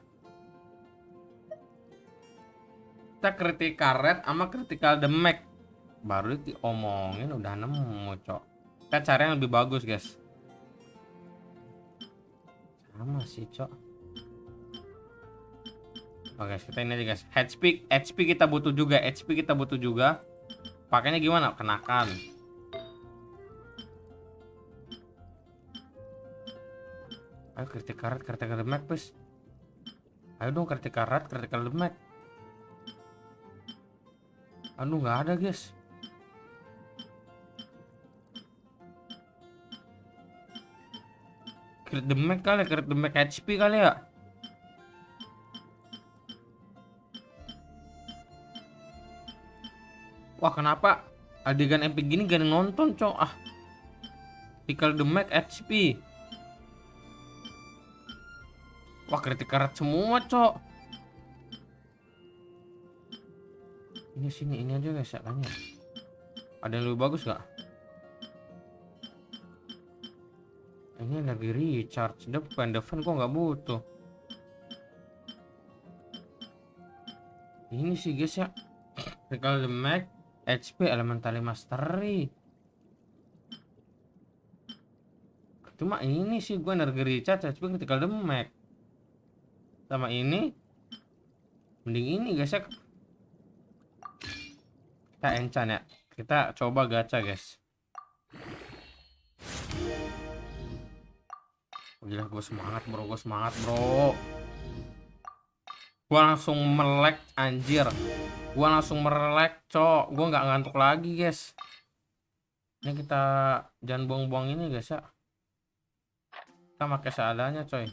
Kita critical rate sama critical damage baru diomongin udah nemu, cok. Kita cari yang lebih bagus guys. Sama sih, cok. Oke, kita ini aja guys. HP kita butuh juga. Pakainya gimana? Kenakan. Ayo critical rate, critical damage please. Ayo dong critical rate, critical damage. Aduh, nggak ada guys. Crit damage kali, crit damage HP kali ya. Wah, kenapa adegan epic gini gak ada nonton, cok? Ah, critical damage HP. Wah, critical rate semua, cok. Ini sini, ini aja guys, tanya. Ada yang lebih bagus gak? Ini lagi recharge. Depan kok nggak butuh. Ini sih guys ya. Critical damage HP elementary mastery. Cuma ini sih gue energi recharge HP critical damage. Sama ini mending ini guys ya. Kita enchant ya. Kita coba gacha guys. Gila, gue semangat bro, gue semangat bro. Gue langsung melek anjir. Gue langsung melek cok. Gue nggak ngantuk lagi guys. Ini kita jangan buang-buang ini guys ya. Kita pakai seadanya coy.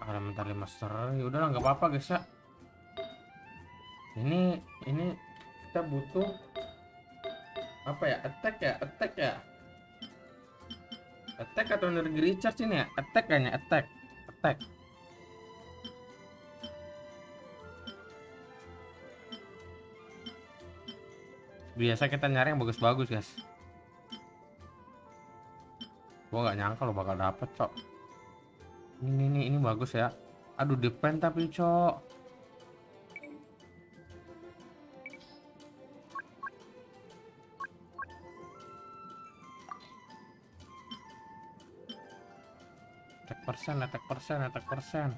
Elementary master. Udah lah, nggak apa-apa guys ya. Ini kita butuh apa ya? Attack ya. Attack atau energi recharge ini ya? Attack kayaknya, attack. Biasa kita nyari yang bagus-bagus guys. Gua nggak nyangka lo bakal dapet cok. Ini bagus ya. Aduh, depend tapi cok. Attack persen.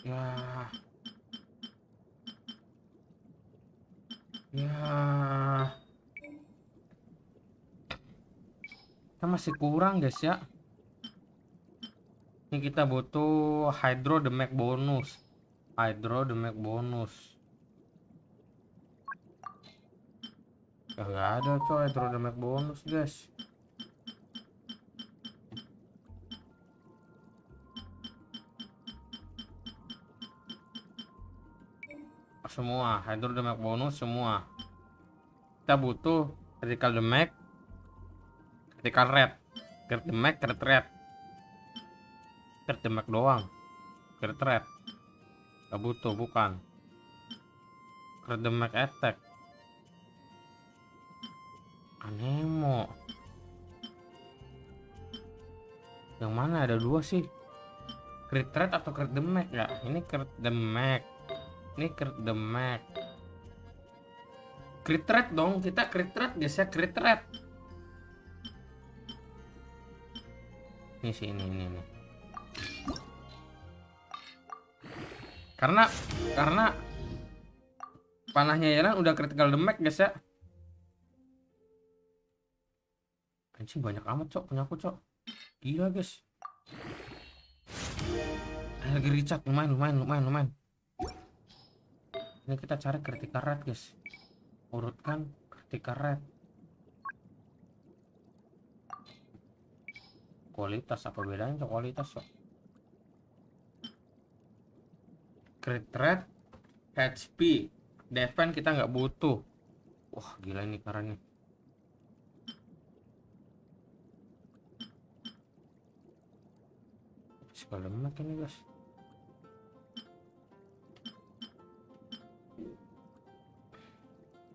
Ya. Kita masih kurang guys ya. Ini kita butuh hydro damage bonus. Gak ada coy hydro damage bonus guys. Semua hydro damage bonus semua. Kita butuh critical damage, critical rate, crit damage, crit rate. Crit damage doang. Crit rate gak butuh, bukan. Crit damage attack. Anemo. Yang mana ada dua sih? Crit rate atau crit damage ya? Ini crit damage. Ini crit damage. Crit rate dong, kita crit rate guys ya, crit rate. Ini sih ini. Karena panahnya Yelan udah critical damage guys ya. Anjing banyak amat cok punya aku cok. Gila guys. Lagi recharge lumayan. Ini kita cari critical rate guys. Urutkan critical rate. Kualitas apa bedanya cok kualitas cok? Crit rate, HP, defense kita nggak butuh. Wah gila ini caranya. Sekali lemak ini guys.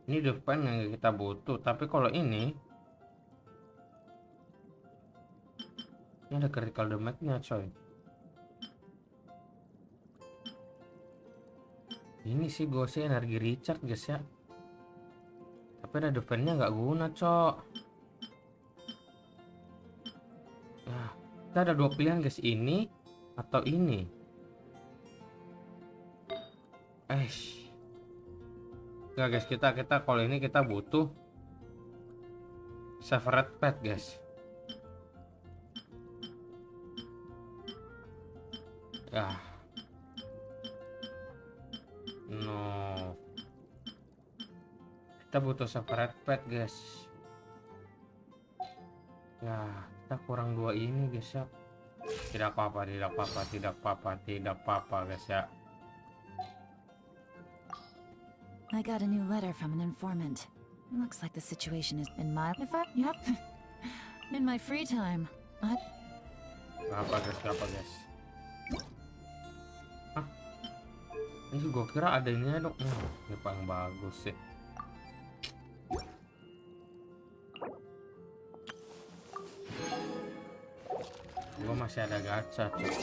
Ini depan yang kita butuh, tapi kalau ini ada critical damage-nya coy. Ini sih gue sih energi recharge guys ya. Tapi ada defense-nya nggak guna cok. Nah, kita ada dua pilihan guys, ini atau ini. Enggak guys, kita kalau ini kita butuh separate pad guys. Ya. No. Kita butuh separate pad, guys. Ya, kita kurang 2 ini, guys ya. Tidak apa-apa, tidak apa-apa, tidak apa-apa, tidak apa-apa, guys ya.
I got a new letter from an informant. Looks like the situation is in my... Yep. In my free time.
Apa guys? Hah? Ini gue kira ada ini dong. Ini paling bagus sih. Gue masih ada gacha tuh.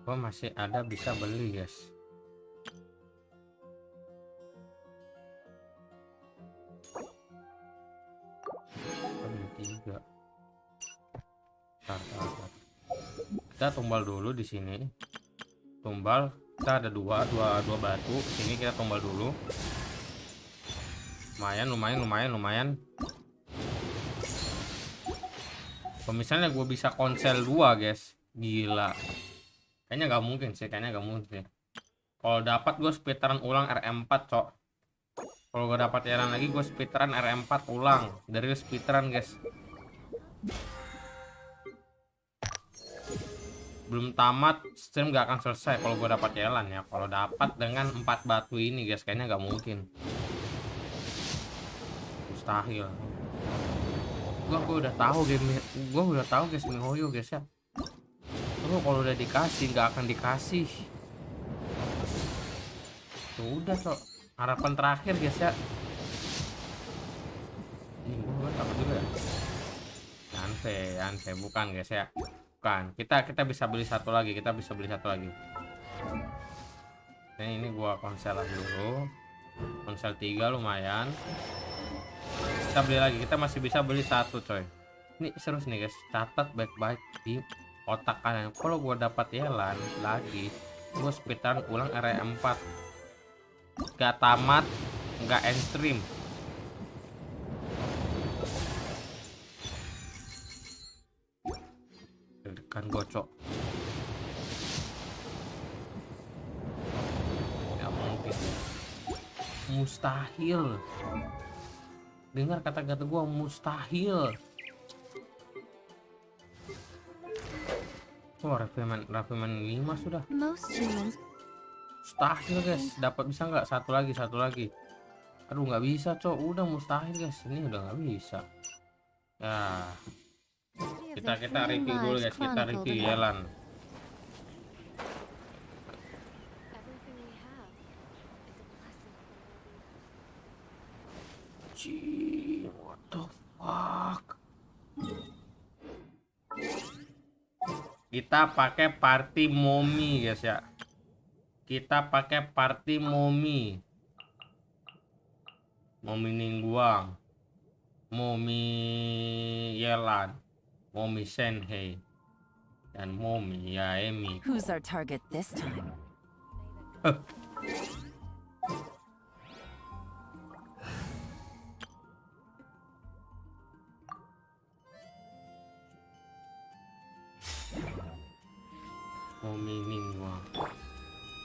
Gue masih ada bisa beli, guys. Kita tumbal dulu di sini. Tumbal, kita ada dua batu. Sini kita tumbal dulu. Lumayan. Kalau misalnya gue bisa konsel 2, guys, gila. Kayaknya nggak mungkin sih, Kalau dapat gue speedrun ulang RM4, cok. Kalau gue dapat Yelan lagi, gue speedrun RM4 ulang dari speedrun, guys. Belum tamat stream gak akan selesai kalau gue dapat Yelan ya. Kalau dapat dengan 4 batu ini, guys, kayaknya nggak mungkin. Mustahil. Gue udah tahu guys, miHoYo, guys ya. Terus kalau udah dikasih nggak akan dikasih. Udah, cok. Harapan terakhir, guys ya. Ini gue takut juga ya. Anfe bukan, guys ya. Bukan. Kita bisa beli satu lagi. Nah, ini gua konsel lagi dulu. Konsel 3 lumayan. Kita beli lagi. Kita masih bisa beli satu, coy. Ini serius nih, guys. Catat baik-baik di otak kalian. Kalau gua dapat Yelan lagi, gua speedrun ulang RM4. Gak tamat, gak end stream. Kan gocok. Ya mungkin. Mustahil. Dengar kata-kata gua, mustahil. Raffiman 5 sudah. Mustahil, guys. Dapat bisa nggak? Satu lagi. Aduh, nggak bisa, cok. Udah mustahil, guys. Ini udah nggak bisa. Ya. Kita review dulu, guys. Kita review Yelan. What the fuck? Kita pakai party Momy, guys ya. Momy Ningguang, Momy Yelan, Momy Senhei, dan Momy Yaemi.
Who's our target this time?
Momy Ningguang.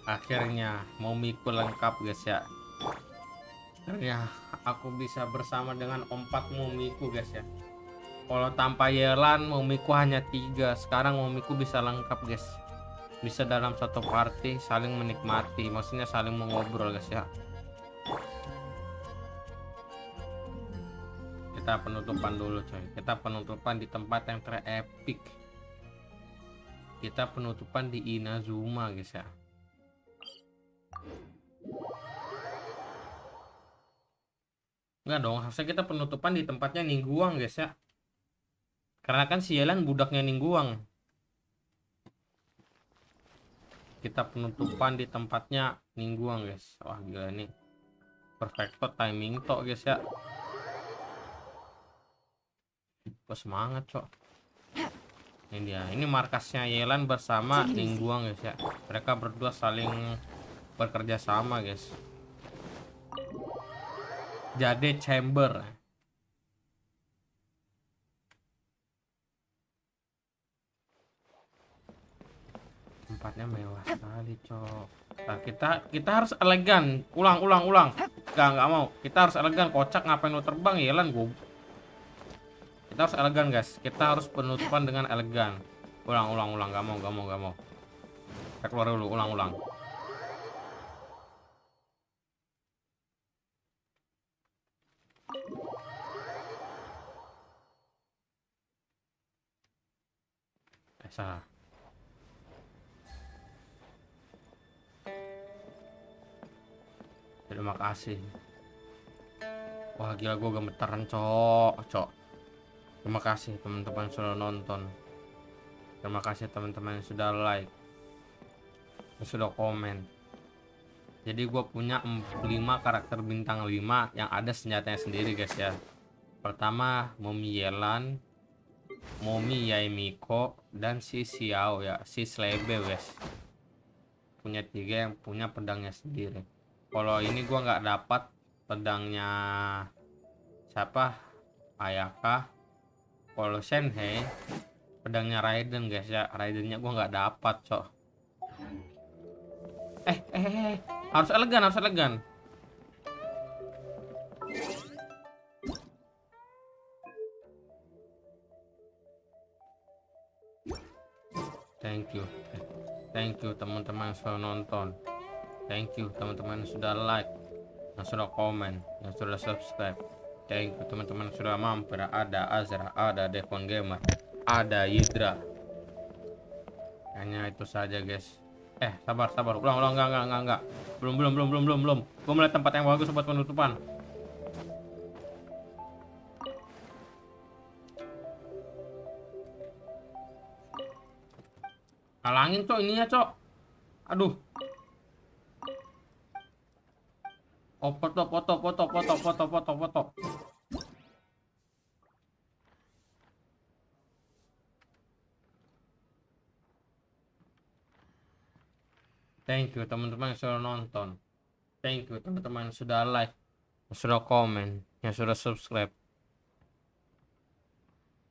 Akhirnya Momiku lengkap, guys ya. Akhirnya aku bisa bersama dengan 4 Momiku, guys ya. Kalau tanpa Yelan, Momiku hanya 3. Sekarang Momiku bisa lengkap, guys. Bisa dalam satu party saling menikmati. Maksudnya saling mengobrol, guys ya. Kita penutupan dulu, coy. Kita penutupan di tempat yang terepik. Kita penutupan di Inazuma, guys ya. Enggak dong, harusnya kita penutupan di tempatnya Ningguang, guys ya. Karena kan si Yelan budaknya Ningguang. Kita penutupan di tempatnya Ningguang, guys. Wah, gila nih. Perfecto timing tok, guys ya. Gue semangat, cok. Ini dia. Ini markasnya Yelan bersama Ningguang, guys ya. Mereka berdua saling bekerja sama, guys. Jade Chamber. Tempatnya mewah sekali, cok. Nah, kita harus elegan. Ulang. Nggak mau. Kita harus elegan. Kocak, ngapain lu terbang, Yelan? Kita harus elegan, guys. Kita harus penutupan dengan elegan. Ulang. Nggak mau. Kita keluar dulu. Ulang. Salah. Terima kasih. Wah, gila, gue gemetaran, cok. Terima kasih teman-teman sudah nonton. Terima kasih teman-teman yang sudah like, yang sudah komen. Jadi gue punya 5 karakter bintang 5 yang ada senjatanya sendiri, guys ya. Pertama Momy Yelan, Momy Yaimiko, dan si Xiao ya, si Slebe, guys. Punya 3 yang punya pedangnya sendiri. Kalau ini gua nggak dapat pedangnya siapa, Ayaka. Kalau Shenhei pedangnya Raiden, guys ya. Raidennya gua nggak dapat, cok. Harus elegan. Thank you teman-teman yang sudah nonton. Thank you teman-teman yang sudah like, yang sudah komen, yang sudah subscribe. Thank you teman-teman yang sudah mampir. Ada Azra, ada Devon Gamer, ada Yidra. Hanya itu saja, guys. Sabar. Ulang. Enggak. Belum. Gue melihat tempat yang bagus buat penutupan. Halangin, cok, ininya, cok. Aduh. Oh, foto. Thank you teman-teman yang sudah nonton. Thank you teman-teman yang sudah like, yang sudah komen, yang sudah subscribe.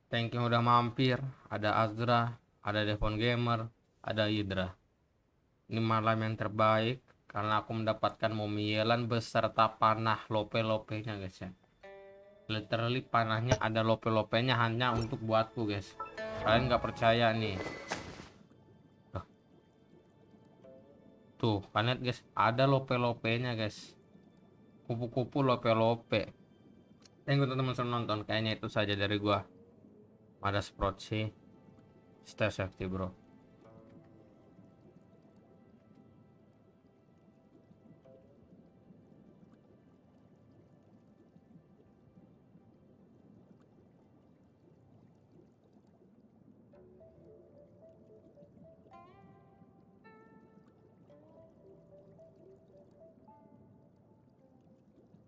Thank you yang udah mampir. Ada Azra, ada Devon Gamer, ada Hydra. Ini malam yang terbaik karena aku mendapatkan Momy Yelan beserta panah lope-lopenya, guys ya. Literally panahnya ada lope-lopenya hanya untuk buatku, guys. Kalian nggak percaya nih. Tuh, kalian lihat, guys, ada lope-lopenya, guys. Kupu-kupu lope-lope. Thank you teman-teman sudah nonton. Kayaknya itu saja dari gua. Ada Sprout sih. Stay safety, bro.